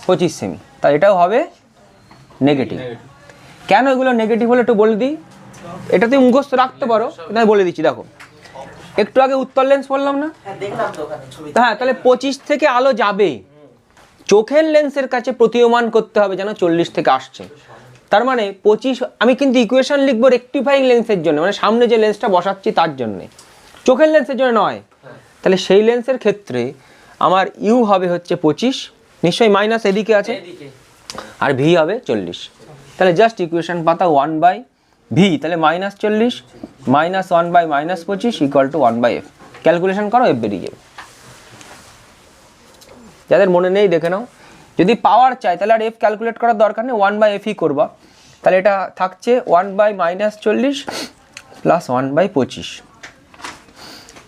25 সেমি, তাই এটাও হবে নেগেটিভ। কেন এগুলো নেগেটিভ হলো একটু বলে দিই, এটা তুমি মুখস্থ রাখতে পারো, কিন্তু আমি বলে দিচ্ছি। দেখো একটু আগে উত্তর লেন্স বললাম না, দেখলাম তো ওখানে ছবি। হ্যাঁ, তাহলে 25 থেকে আলো যাবে, চোখের লেন্সের কাছে প্রতীয়মান করতে হবে যেন 40 থেকে আসছে। তার মানে 25, আমি কিন্তু ইকুয়েশন লিখবো রেকটিফাইং লেন্সের জন্য, মানে সামনে যে লেন্সটা বসাচ্ছি তার জন্যে, চোখের লেন্সের জন্য নয়। তাহলে সেই লেন্সের ক্ষেত্রে আমার ইউ হবে হচ্ছে 25, নিশ্চয়ই মাইনাস এদিকে আছে, এদিকে আর ভি হবে 40। তাহলে জাস্ট ইকুয়েশন পাতা 1/v, তাহলে -40 -1/-25 ইকুয়াল টু 1/f। ক্যালকুলেশন করো, এফ বেরিয়ে যাবে। যাদের মনে নেই দেখে নাও। যদি পাওয়ার চাই তাহলে আর এফ ক্যালকুলেট করার দরকার নেই, 1/f ই করবা। তাহলে এটা থাকছে 1/-40 প্লাস 1/25।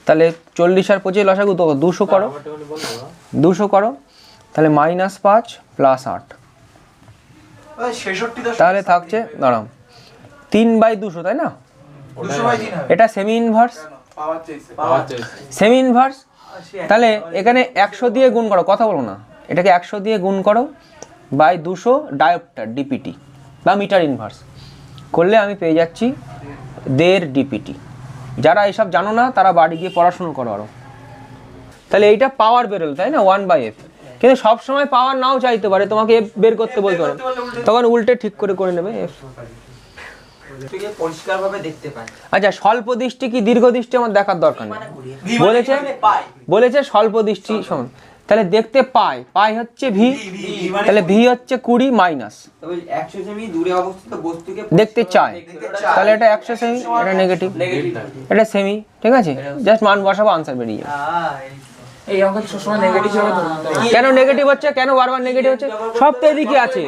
তাহলে 40 আর 25 লসাগু তো 200 করো, 200 করো, তাহলে -5 প্লাস 8, ওই 66 তাহলে থাকছে দাঁড়াও 3/200, তাই না? 200/3 হবে। এটা সেমি ইনভার্স, পাওয়ার চাইছে। Semi inverse. তাহলে এখানে 100 দিয়ে গুণ করো, কথা বলো না, এটাকে 100 দিয়ে গুণ করো বাই 200 ডায়োপ্টার ডিপিটি বা মিটার ইনভার্স করলে আমি পেয়ে যাচ্ছি 1.5 ডিপিটি। যারা এইসব জানো না তারা বাড়ি গিয়ে পড়াশুনো করো আরো। তাহলে এইটা পাওয়ার বেরোলো, তাই না, 1/f। কিন্তু সবসময় পাওয়ার নাও চাইতে পারে, তোমাকে এফ বের করতে বলতে পারে, তখন উল্টে ঠিক করে নেবে এফ। থেকে পরিষ্কারভাবে দেখতে পায়। আচ্ছা, স্বল্প দৃষ্টি কি দীর্ঘ দৃষ্টি আমার দেখার দরকার নেই, বলেছে পাই। বলেছে স্বল্প দৃষ্টি শোন, তাহলে দেখতে পাই হচ্ছে ভি, তাহলে ভি হচ্ছে 20 মাইনাস তবে 100 সেমি দূরে অবস্থিত বস্তুকে দেখতে চায়, তাহলে এটা 100 সেমি, এটা নেগেটিভ, এটা সেমি, ঠিক আছে? জাস্ট মান বসাবো, আনসার বেরিয়ে যাবে। এই অঙ্ক সবসময় নেগেটিভ হবে তো। কেন নেগেটিভ হচ্ছে, কেন বারবার নেগেটিভ হচ্ছে? সব তো এদিকে আছে,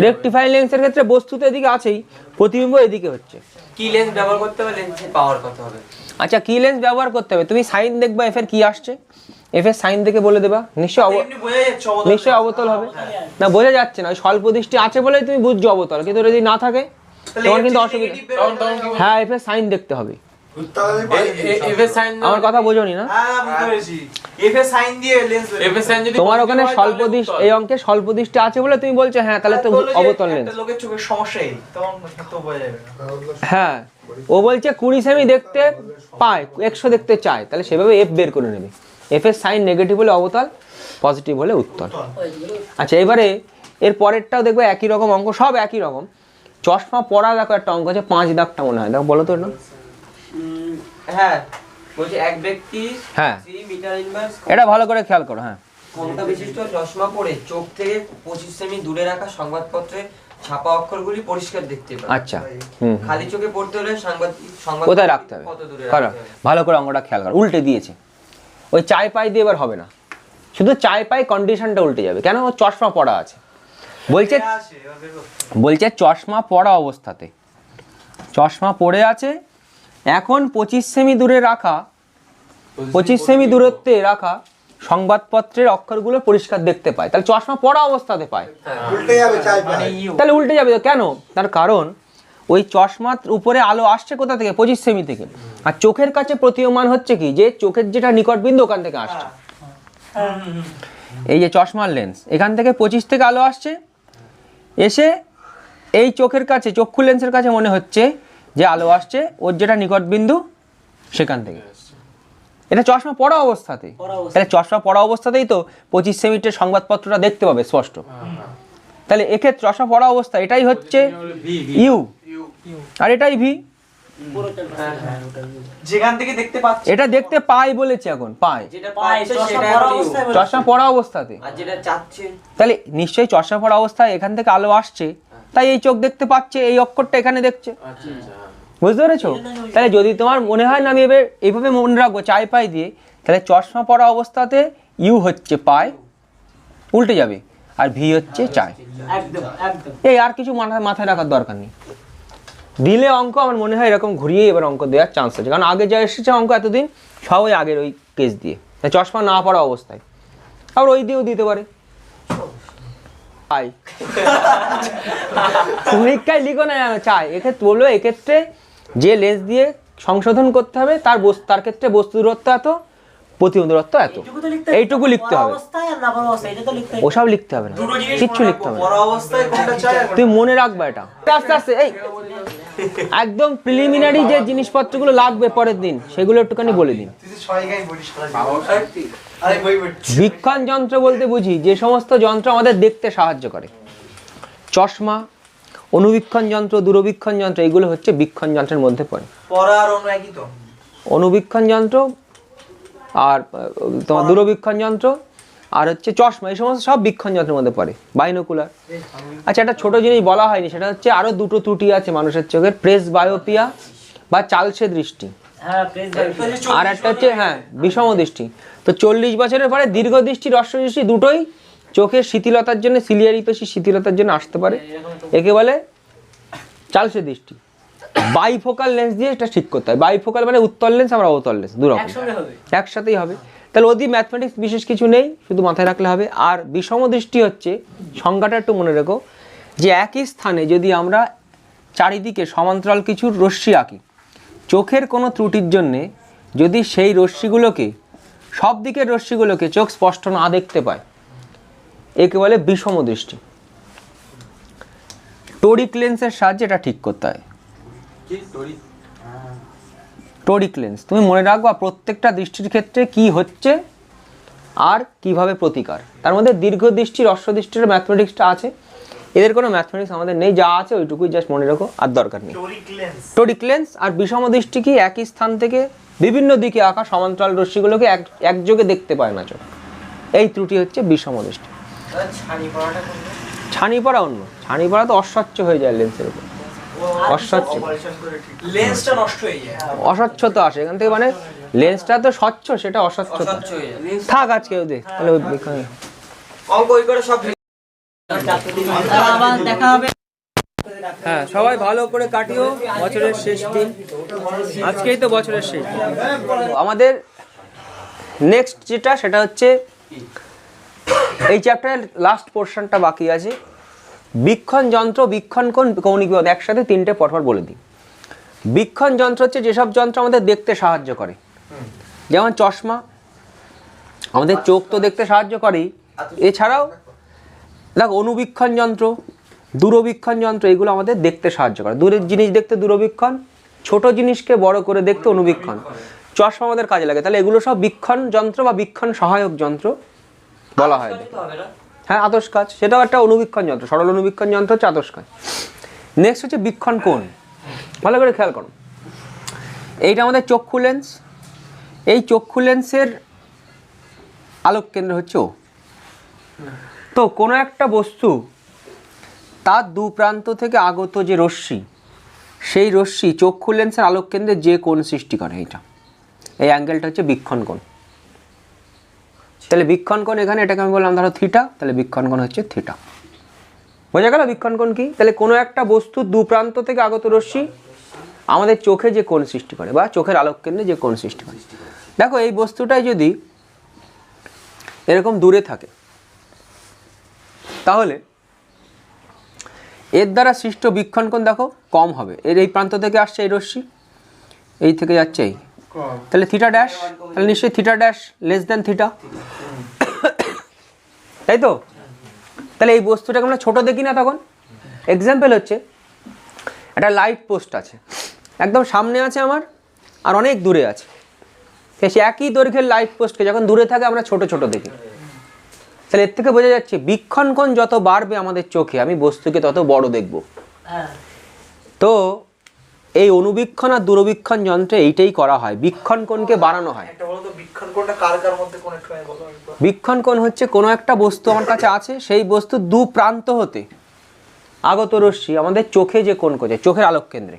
রেকটিফাইং লেন্সের ক্ষেত্রে বস্তু তো এদিকে আছেই, প্রতিবিম্ব এদিকে হচ্ছে। কি লেন্স ব্যবহার করতে হবে, লেন্সের পাওয়ার কত হবে? আচ্ছা, কি লেন্স ব্যবহার করতে হবে? তুমি সাইন দেখবা এফ এর কি আসছে, এফ এর সাইন দেখে বলে দেবা, এমনি বোঝা যাচ্ছে অবদান। নিশ্চয়ই অবতল হবে না, বোঝা যাচ্ছে না। ওই স্বল্প দৃষ্টি আছে বলেই তুমি বুঝছো অবতল, কিন্তু যদি না থাকে তাহলে তোমার এর কিন্তু যদি অসুবিধা। negative বেরোয়, তখন কি হ্যাঁ, এফ এর সাইন দেখতে হবে। এফ এর সাইন আমার কথা বোঝোনি না? হ্যাঁ বুঝতে পেরেছি। এফ এর সাইন দিয়ে লেন্স এফ এর সাইন যদি তোমার positive ওখানে হয়, স্বল্প তাহলে দৃষ্টি, উত্তর। এই অঙ্কে স্বল্প দৃষ্টি আছে বলে তুমি বলছো হ্যাঁ তাহলে তো অবতল লেন্স। একটা লোকের চোখের সমস্যা এই, তখন তো বোঝা যাবে না। হ্যাঁ, ও বলছে 20 সেমি দেখতে পায়, 100 দেখতে চায়, তাহলে সেভাবে এফ বের করে নেবে। এফ এর সাইন নেগেটিভ হলে অবতল, পজিটিভ হলে উত্তল। আচ্ছা, এবারে এর পরেরটাও দেখবে একই রকম অঙ্ক, সব একই রকম। চশমা পরা দেখো একটা অঙ্ক আছে, 5 দাগটা মনে হয়, দেখো বলো তো না। হ্যাঁ, বলছি এক ব্যক্তি হ্যাঁ, 3 মিটার ইনভার্স এটা ভালো করে খেয়াল করো। হ্যাঁ, ক্ষমতা বিশিষ্ট চশমা পরে চোখ থেকে 25 সেমি দূরে রাখা সংবাদপত্রে ছাপা অক্ষরগুলি পরিষ্কার দেখতে পায়। আচ্ছা, হুম, খালি চোখে পড়তে হলে সংবাদ কোথায় রাখতে হবে? কত দূরে কারণ রাখতে হবে? ভালো করে অঙ্কটা খেয়াল করো, উল্টে দিয়েছে। ওই চাই পাই দিয়ে এবার হবে না, শুধু চাই পাই কন্ডিশনটা উল্টে যাবে। কেন? ও চশমা পরা আছে, বলছে আসে, এবার বের করতে। বলছে চশমা পরা অবস্থাতে, চশমা পরে আছে, এখন 25 সেমি দূরে রাখা, 25 সেমি দূরত্বে রাখা সংবাদপত্রের অক্ষরগুলো পরিষ্কার দেখতে পায়, তাহলে চশমা পরা অবস্থাতে পায়। উল্টে যাবে চাই মানে তাহলে উল্টে যাবে তো, কেন? তার কারণ ওই চশমার উপরে আলো আসছে কোথা থেকে? 25 সেমি থেকে, আর চোখের কাছে প্রতীয়মান হচ্ছে কি, যে চোখের যেটা নিকট বিন্দু ওখান থেকে আসছে। এই যে চশমার লেন্স, এখান থেকে 25 থেকে আলো আসছে, এসে এই চোখের কাছে, চক্ষু লেন্সের কাছে মনে হচ্ছে যে আলো আসছে ওর যেটা নিকট বিন্দু সেখান থেকে। এটা চশমা পড়া অবস্থাতে, তাহলে চশমা পড়া অবস্থাতেই তো 25 সেমিটার সংবাদপত্রটা দেখতে পাবে স্পষ্ট। তাহলে এক্ষেত্রে চশমা পড়া অবস্থা এটাই হচ্ছে ইউ, আর এটাই ভি। যেখান থেকে দেখতে পাচ্ছি এটা দেখতে পাই বলেছে, এখন পাই, যেটা পাচ্ছে সেটা একটু চশমা পড়া অবস্থাতে। আর যেটা চাচ্ছে তাহলে নিশ্চয়ই চশমা পড়া অবস্থায় এখান থেকে আলো আসছে, তাই এই চোখ দেখতে পাচ্ছে, এই অক্ষরটা এখানে দেখছে। আচ্ছা আচ্ছা। বুঝতে পেরেছো? তাহলে যদি তোমার মনে হয় না আমি এবার এইভাবে মনে রাখবো চাই পাই দিয়ে, তাহলে চশমা পড়া অবস্থাতে ইউ হচ্ছে পাই, উল্টে যাবে, আর ভি হচ্ছে চাই। একদম একদম এই আর কিছু মাথায় রাখার দরকার নেই। দিলে অঙ্ক আমার মনে হয় এরকম ঘুরিয়ে এবার অঙ্ক দেওয়ার চান্স আছে, কারণ আগে যা এসেছে অঙ্ক এতদিন সব ওই আগের ওই কেস দিয়ে, চশমা না পড়া অবস্থায়, আবার ওই দিয়েও দিতে পারে। চাই পরীক্ষায় লিখো না চাই, এক্ষেত্রে বললো এক্ষেত্রে যে লেন্স দিয়ে সংশোধন করতে হবে তার ক্ষেত্রে বস্তু দূরত্ব এত, প্রতিবিম্ব দূরত্ব এত, এইটুকু লিখতে হবে, অবস্থায় আর না বড় অবস্থায় এটা তো লিখতে ওসব লিখতে হবে না, কিচ্ছু লিখতে হবে না, বড় অবস্থায় কোনটা চাই আর তুমি মনে রাখবা এটা আস্তে আস্তে। এই একদম প্রিলিমিনারি যে জিনিসপত্রগুলো লাগবে পরের দিন সেগুলো একটুখানি বলে দিন। তুই ছয়গাই বলিস আরে বই পড়ছি। বীক্ষণ যন্ত্র বলতে বুঝি যে সমস্ত যন্ত্র আমাদের দেখতে সাহায্য করে, চশমা, অনুবীক্ষণ যন্ত্র, দূরবীক্ষণ যন্ত্র, এগুলো হচ্ছে বীক্ষণ যন্ত্রের মধ্যে পড়ে। পড়া আর অন্য একই তো। অনুবীক্ষণ যন্ত্র আর তোমার দূরবীক্ষণ যন্ত্র আর হচ্ছে চশমা, এই সমস্ত সব বীক্ষণ যন্ত্রের মধ্যে পড়ে, বাইনোকুলার। আচ্ছা, একটা ছোট জিনিস বলা হয়নি, সেটা হচ্ছে আরো দুটো ত্রুটি আছে মানুষের চোখের, প্রেস বায়োপিয়া বা চালসে দৃষ্টি, হ্যাঁ প্রেস আর একটা হচ্ছে বিষম দৃষ্টি। তো 40 বছরের পরে দীর্ঘ দৃষ্টি, হ্রস্ব দৃষ্টি দুটোই চোখের শিথিলতার জন্য, সিলিয়ারি পেশি শিথিলতার জন্য আসতে পারে, একে বলে চালসে দৃষ্টি। বাইফোকাল লেন্স দিয়ে এটা ঠিক করতে হয়। বাইফোকাল মানে উত্তল লেন্স আর অবতল লেন্স দুরকম একসঙ্গে হবে। একসাথেই হবে। তাহলে ওদি ম্যাথমেটিক্স বিশেষ কিছু নেই, শুধু মাথায় রাখলে হবে। আর বিষম দৃষ্টি হচ্ছে, সংজ্ঞাটা একটু মনে রেখো, যে একই স্থানে যদি আমরা চারিদিকে সমান্তরাল কিছু রশ্মি আঁকি, চোখের কোনো ত্রুটির জন্যে যদি সেই রশ্মিগুলোকে, সব দিকের রশ্মিগুলোকে চোখ স্পষ্ট না দেখতে পায়, একে বলে বিষম দৃষ্টি। টোরিক লেন্সের সাহায্যে এটা ঠিক করতে হয়। টোরিক লেন্স তুমি মনে রাখবা প্রত্যেকটা দৃষ্টির ক্ষেত্রে কি হচ্ছে আর কিভাবে প্রতিকার। তার মধ্যে দীর্ঘ দৃষ্টি, হ্রস্ব দৃষ্টির ম্যাথমেটিক্সটা আছে, এদের কোনো ম্যাথমেটিক্স আমাদের নেই, যা আছে ওইটুকুই জাস্ট মনে রাখো, আর দরকার নেই। টোরিক লেন্স আর বিষম দৃষ্টি কি, একই স্থান থেকে বিভিন্ন দিকে আঁকা সমান্তরাল রশ্মিগুলোকে একযোগে দেখতে পায় না চোখ, এই ত্রুটি হচ্ছে বিষম দৃষ্টি। ছানি পড়া অন্য, ছানি পড়া তো অস্বচ্ছ হয়ে যায় লেন্সের উপর, অস্বচ্ছ, লেন্সটা নষ্ট হয়ে যায়। অস্বচ্ছতা আসে এখান থেকে, মানে লেন্সটা তো স্বচ্ছ, সেটা অস্বচ্ছতা। থাক আজকে ওদের তাহলে অঙ্ক ওই করে সব আবার দেখা হবে। হ্যাঁ, সবাই ভালো করে কাটিও বছরের শেষ দিন, আজকেই তো বছরের শেষ দিন। আমাদের নেক্সট যেটা, সেটা হচ্ছে এই চ্যাপ্টারের লাস্ট পোর্শনটা বাকি আছে, বীক্ষণ যন্ত্র, বীক্ষণ কোণ, কৌণিক বিপদ, একসাথে তিনটে পরপর বলে দিই। বীক্ষণ যন্ত্র হচ্ছে যেসব যন্ত্র আমাদের দেখতে সাহায্য করে, যেমন চশমা, আমাদের চোখ তো দেখতে সাহায্য করেই, এছাড়াও দেখো অনুবীক্ষণ যন্ত্র, দূরবীক্ষণ যন্ত্র, এগুলো আমাদের দেখতে সাহায্য করে। দূরের জিনিস দেখতে দূরবীক্ষণ, ছোট জিনিসকে বড় করে দেখতে অনুবীক্ষণ, চশমা আমাদের কাজে লাগে। তাহলে এগুলো সব বীক্ষণ যন্ত্র বা বীক্ষণ সহায়ক যন্ত্র বলা হয়। হ্যাঁ, আতস কাজ, সেটাও একটা অনুবীক্ষণ যন্ত্র, সরল অনুবীক্ষণ যন্ত্র হচ্ছে আতস কাজ। নেক্সট হচ্ছে বীক্ষণ কোণ, ভালো করে খেয়াল করো, এইটা আমাদের চক্ষু লেন্স, এই চক্ষু লেন্সের আলোক কেন্দ্র হচ্ছে ও। তো কোনো একটা বস্তু তার দু প্রান্ত থেকে আগত যে রশ্মি, সেই রশ্মি চক্ষু লেন্সের আলোক কেন্দ্রে যে কোণ সৃষ্টি করে, এইটা, এই অ্যাঙ্গেলটা হচ্ছে বীক্ষণ কোণ। তাহলে বীক্ষণ কোণ এখানে, এটাকে আমি বললাম ধরো থিটা, তাহলে বীক্ষণ কোণ হচ্ছে থিটা। বোঝা গেল বীক্ষণ কোণ কি? তাহলে কোনো একটা বস্তুর দু প্রান্ত থেকে আগত রশ্মি আমাদের চোখে যে কোণ সৃষ্টি করে বা চোখের আলোক কেন্দ্রে যে কোণ সৃষ্টি করে। দেখো এই বস্তুটাই যদি এরকম দূরে থাকে, তাহলে এর দ্বারা সৃষ্ট বীক্ষণ কোণ দেখো কম হবে। এর এই প্রান্ত থেকে আসছে এই রশ্মি, এই থেকে যাচ্ছে এই, তাহলে থিটা ড্যাশ, তাহলে নিশ্চয়ই theta dash less than theta, তাই তো? তাহলে এই বস্তুটাকে আমরা ছোট দেখি না তখন। এক্সাম্পল হচ্ছে একটা লাইট পোস্ট আছে, একদম সামনে আছে আমার আর অনেক দূরে আছে, সে একই দৈর্ঘ্যের লাইট পোস্টকে যখন দূরে থাকে আমরা ছোট ছোট দেখি। তাহলে এর থেকে বোঝা যাচ্ছে বীক্ষণ কোণ যত বাড়বে আমাদের চোখে, আমি বস্তুকে তত বড় দেখব। তো এই অনুবীক্ষণ আর দূরবীক্ষণ যন্ত্রে এইটাই করা হয়, বীক্ষণ কোণকে বাড়ানো হয়। বীক্ষণ কোণ হচ্ছে কোনো একটা বস্তু আমার কাছে আছে, সেই বস্তু দু প্রান্ত হতে আগত রশ্মি আমাদের চোখে যে কোণ করছে, চোখের আলোক কেন্দ্রে।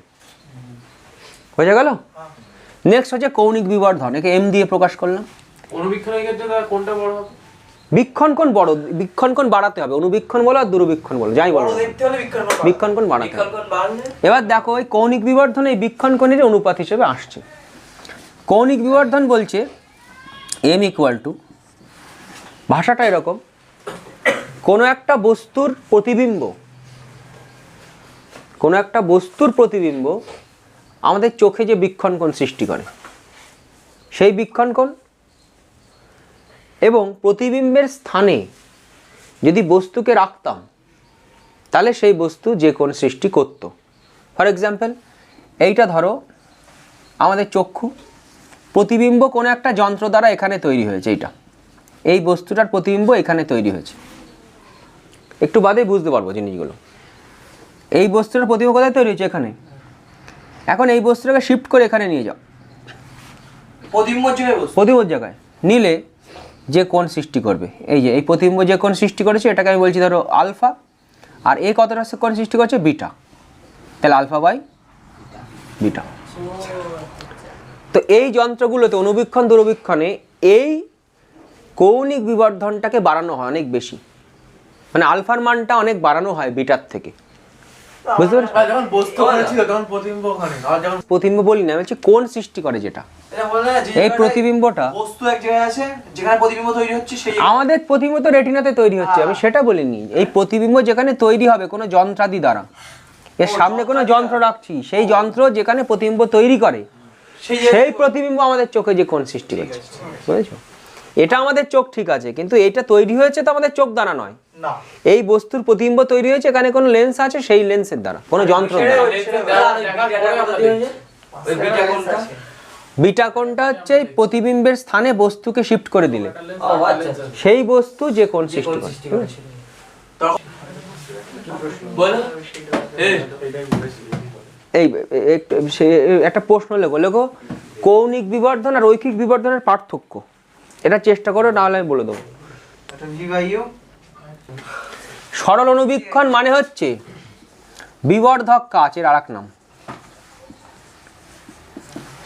বোঝা গেল? নেক্সট হচ্ছে কৌণিক বিবর্ধন, একে এম দিয়ে প্রকাশ করলাম। অনুবীক্ষণের ক্ষেত্রে কোনটা বড় হবে? বীক্ষণ কোণ বড়, বীক্ষণ কোণ বাড়াতে হবে, অনুবীক্ষণ বলো আর দূরবীক্ষণ বলো, যাই বলো, বীক্ষণ কোণ বাড়াতে হবে। এবার দেখো এই কৌণিক বিবর্ধন এই বীক্ষণ কোণের অনুপাত হিসেবে আসছে। কৌণিক বিবর্ধন বলছে এম ইকুয়াল টু, ভাষাটা এরকম, কোনো একটা বস্তুর প্রতিবিম্ব, কোনো একটা বস্তুর প্রতিবিম্ব আমাদের চোখে যে বীক্ষণ কোণ সৃষ্টি করে, সেই বীক্ষণ কোণ এবং প্রতিবিম্বের স্থানে যদি বস্তুকে রাখতাম তাহলে সেই বস্তু যে কোণ সৃষ্টি করত। ফর এক্সাম্পল এইটা ধরো আমাদের চক্ষু, প্রতিবিম্ব কোনো একটা যন্ত্র দ্বারা এখানে তৈরি হয়েছে, এইটা এই বস্তুটার প্রতিবিম্ব এখানে তৈরি হয়েছে, একটু বাদেই বুঝতে পারবো জিনিসগুলো। এই বস্তুটার প্রতিবিম্ব কোথায় তৈরি হয়েছে? এখানে। এখন এই বস্তুটাকে শিফট করে এখানে নিয়ে যাও, প্রতিবিম্বর জায়গায় নিলে যে কোণ সৃষ্টি করবে, এই যে এই প্রতিবিম্ব যে কোণ সৃষ্টি করেছে এটাকে আমি বলছি ধরো আলফা, আর এই কতটা কোণ সৃষ্টি করছে? বিটা। তাহলে আলফা বাই বিটা। তো এই যন্ত্রগুলোতে অনুবীক্ষণ দূরবীক্ষণে এই কৌণিক বিবর্ধনটাকে বাড়ানো হয় অনেক বেশি, মানে আলফার মানটা অনেক বাড়ানো হয় বিটার থেকে, বুঝতে পারছো? যখন বস্তু ওখানে ছিল তখন প্রতিবিম্ব ওখানে, আর যখন প্রতিবিম্ব বলি না, আমি বলছি কোণ সৃষ্টি করে যেটা, এটা বলে না যে এই প্রতিবিম্বটা বস্তু এক জায়গায় আছে যেখানে প্রতিবিম্ব তৈরি হচ্ছে সেই আমাদের প্রতিবিম্ব তো রেটিনাতে তৈরি হচ্ছে, আমি সেটা বলিনি। এই প্রতিবিম্ব যেখানে তৈরি হবে কোনো যন্ত্রাদি দ্বারা, এর সামনে কোনো যন্ত্র রাখছি, সেই যন্ত্র যেখানে প্রতিবিম্ব তৈরি করে সেই প্রতিবিম্ব আমাদের চোখে যে কোণ সৃষ্টি করছে, বুঝেছো? এটা আমাদের চোখ ঠিক আছে, কিন্তু এটা তৈরি হয়েছে তো আমাদের চোখ দ্বারা নয়, না এই বস্তুর প্রতিবিম্ব তৈরি হয়েছে এখানে কোনো লেন্স আছে, সেই লেন্সের দ্বারা, কোনো যন্ত্র দ্বারা। বিটা কোণটা হচ্ছে এই প্রতিবিম্বের স্থানে বস্তুকে শিফট করে দিলে সেই বস্তু যে কোণ সৃষ্টি করে, ঠিক আছে? এই একটা প্রশ্ন লেখো কৌণিক বিবর্ধন আর রৈখিক বিবর্ধনের পার্থক্য, এটা চেষ্টা করো, নাহলে আমি বলে দেবো। এটা ভি বাই ইউ সরল অনুবীক্ষণ মানে হচ্ছে বিবর্ধক কাচ, এর আরেক নাম।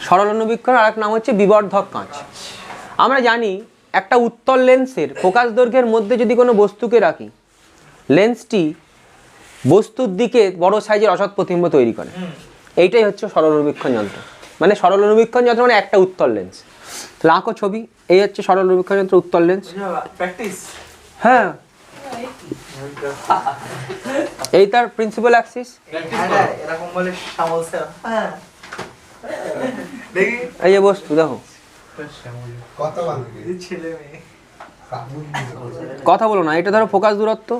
সরল অনুবীক্ষণ আরেক নাম হচ্ছে বিবর্ধক কাঁচ। আমরা জানি একটা উত্তল লেন্সের ফোকাস দৈর্ঘ্যের মধ্যে যদি কোনো বস্তুকে রাখি, লেন্সটি বস্তুর দিকে বড় সাইজের অসৎ প্রতিবিম্ব তৈরি করে, এইটাই হচ্ছে সরল অনুবীক্ষণ যন্ত্র। মানে সরল অনুবীক্ষণ যন্ত্র মানে একটা উত্তল লেন্স। লাখো ছবি, এই হচ্ছে সরল অনুবীক্ষণ যন্ত্র, উত্তল লেন্স। প্র্যাকটিস হ্যাঁ, এই তার প্রিন্সিপাল অ্যাক্সিস। এরকম বলে শ্যামল স্যার, হ্যাঁ দেখি এই যে বস্তু দেখো, ছেলে মেয়ে কথা বলো না, এটা ধরো ফোকাস দূরত্ব,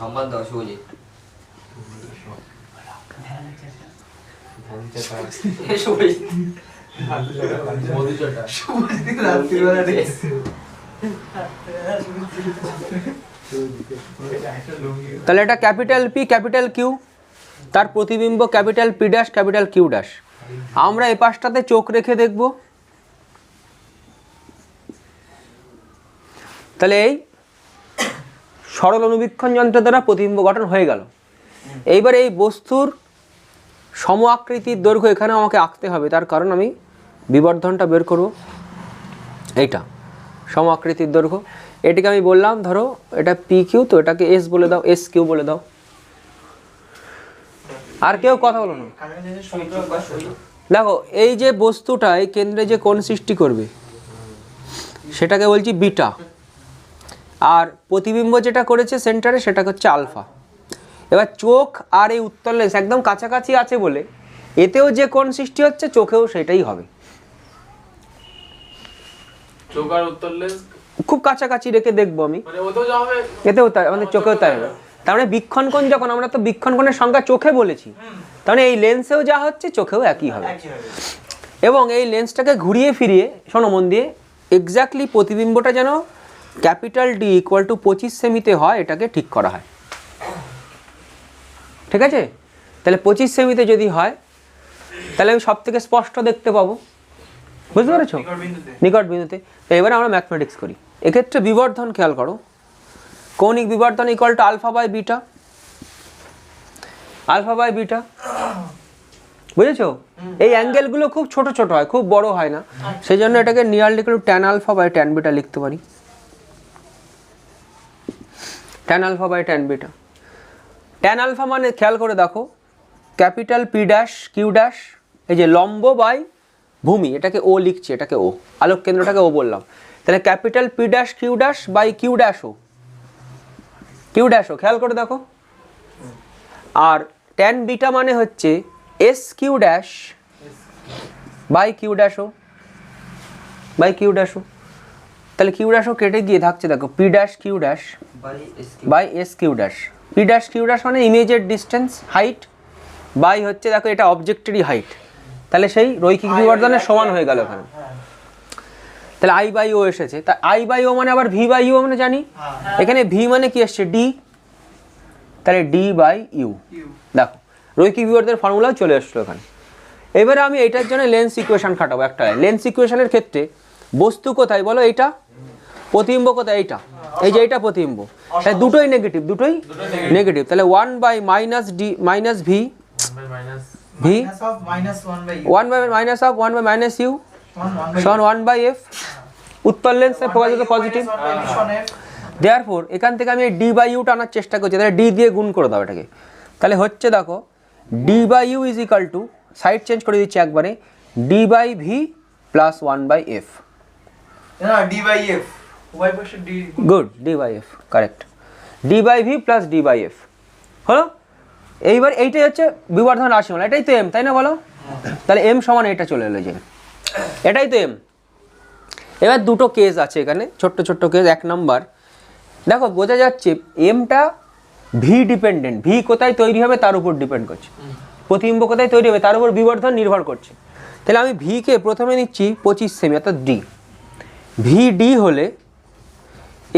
সম্মান দাও শুভজিৎ। তাহলে এটা ক্যাপিটাল পি ক্যাপিটাল কিউ, তার প্রতিবিম্ব capital P dash capital Q dash. আমরা এই পাশটাতে চোখ রেখে দেখব, তাহলে এই সরল অনুবীক্ষণ যন্ত্র দ্বারা প্রতিবিম্ব গঠন হয়ে গেল। এইবার এই বস্তুর সম আকৃতির দৈর্ঘ্য এখানে আমাকে আঁকতে হবে, তার কারণ আমি বিবর্ধনটা বের করব। এইটা সম আকৃতির দৈর্ঘ্য, এটাকে আমি বললাম ধরো এটা পি কিউ, তো এটাকে এস বলে দাও, এস কিউ বলে দাও। আর কেউ কথা বলো না। দেখো এই যে বস্তুটা এই কেন্দ্রে যে কোণ সৃষ্টি করবে সেটাকে বলছি বিটা, আর প্রতিবিম্ব যেটা করেছে সেন্টারে সেটা হচ্ছে আলফা। এবার চোখ আর এই উত্তল লেন্স একদম কাছাকাছি আছে বলে এতেও যে কোণ সৃষ্টি হচ্ছে চোখেও সেটাই হবে। চোখ আর উত্তর লেন্স খুব কাছাকাছি রেখে দেখবো আমি, মানে ওতেও যা হবে এতেও তাই, আমাদের চোখেও তাই হবে। তার মানে বীক্ষণ কোণ যখন, আমরা তো বীক্ষণ কোণের সংখ্যা চোখে বলেছি, তার মানে এই লেন্সেও যা হচ্ছে চোখেও একই হবে। এবং এই লেন্সটাকে ঘুরিয়ে ফিরিয়ে শোনো মন দিয়ে, এক্স্যাক্টলি প্রতিবিম্বটা যেন ক্যাপিটাল ডি ইকুয়াল টু 25 সেমিতে হয়, এটাকে ঠিক করা হয়। ঠিক আছে, তাহলে 25 সেমিতে যদি হয় তাহলে আমি সব থেকে স্পষ্ট দেখতে পাবো, বুঝতে পেরেছো? নিকট বিন্দুতে। তো এবার আমরা ম্যাথমেটিক্স করি। এক্ষেত্রে বিবর্ধন খেয়াল করো, কৌণিক বিবর্ধন equal to alpha by beta, alpha by beta, বুঝেছো? এই অ্যাঙ্গেলগুলো খুব ছোট ছোট হয়, খুব বড় হয় না, সেই জন্য এটাকে nearly equal to tan alpha by tan beta লিখতে পারি, tan alpha by tan beta. Tan alpha মানে খেয়াল করে দেখো capital P dash Q dash, এই যে লম্ব বাই ভূমি, এটাকে ও লিখছি, এটাকে ও, আলোক কেন্দ্রটাকে ও বললাম, তাহলে capital P dash Q dash by Q dash O, Q dash O, খেয়াল করে দেখো। আর ট্যান বিটা মানে হচ্ছে S Q dash by Q dash O, by Q ড্যাশও। তাহলে কিউ ড্যাশও কেটে গিয়ে থাকছে দেখো P dash Q dash by S Q dash. P dash Q dash মানে ইমেজের ডিস্টেন্স হাইট, বাই হচ্ছে দেখো এটা অবজেক্টেরই হাইট, তাহলে সেই রৈখিক বিবর্ধনের সমান হয়ে গেল এখানে। তাহলে আই বাই ও এসেছে, তা আই বাই ও মানে আবার ভি বাই ইউ আমরা জানি, এখানে ভি মানে কি আসছে ডি, তাহলে ডি বাই ইউ। দেখো রৈখিক বিবর্ধনের ফর্মুলাও চলে আসলো এখানে। এবারে আমি এটার জন্য লেন্স ইকুয়েশন খাটাবো একটা। লেন্স ইকুয়েশনের ক্ষেত্রে বস্তু কোথায় বলো, এইটা প্রতিবিম্ব কোথায়, এইটা, এই যে এইটা প্রতিবিম্ব, তাহলে দুটোই নেগেটিভ, দুটোই নেগেটিভ, তাহলে 1 by minus d minus v v -1 by 1 by minus u সমান 1 বাই এফ। উত্তর লেন্সে ফোকাস হতো পজিটিভ, দেয়ারফর এখান থেকে আমি ডি বাই ইউটা আনার চেষ্টা করছি, তাহলে ডি দিয়ে গুণ করে দাও এটাকে, তাহলে হচ্ছে দেখো d by u is equal to, side change করে দিচ্ছি একবারে, d by v plus 1 by f. না d by f উভয় পাশে d good, d by f correct, d by v plus D by f হলো। এইবার এইটাই হচ্ছে বিবর্ধন রাশিমালা, এটাই তো এম, তাই না বলো? তাহলে এম সমান এটা চলে এলো, যে এটাই তো এম। এবার দুটো কেস আছে এখানে, ছোট্ট ছোট্ট কেস। এক নাম্বার দেখো বোঝা যাচ্ছে এমটা ভি ডিপেন্ডেন্ট, ভি কোথায় তৈরি হবে তার উপর ডিপেন্ড করছে, প্রতিবিম্ব কোথায় তৈরি হবে তার উপর বিবর্ধন নির্ভর করছে। তাহলে আমি ভিকে প্রথমে নিচ্ছি 25 সেমি অর্থাৎ ডি, ভি ডি হলে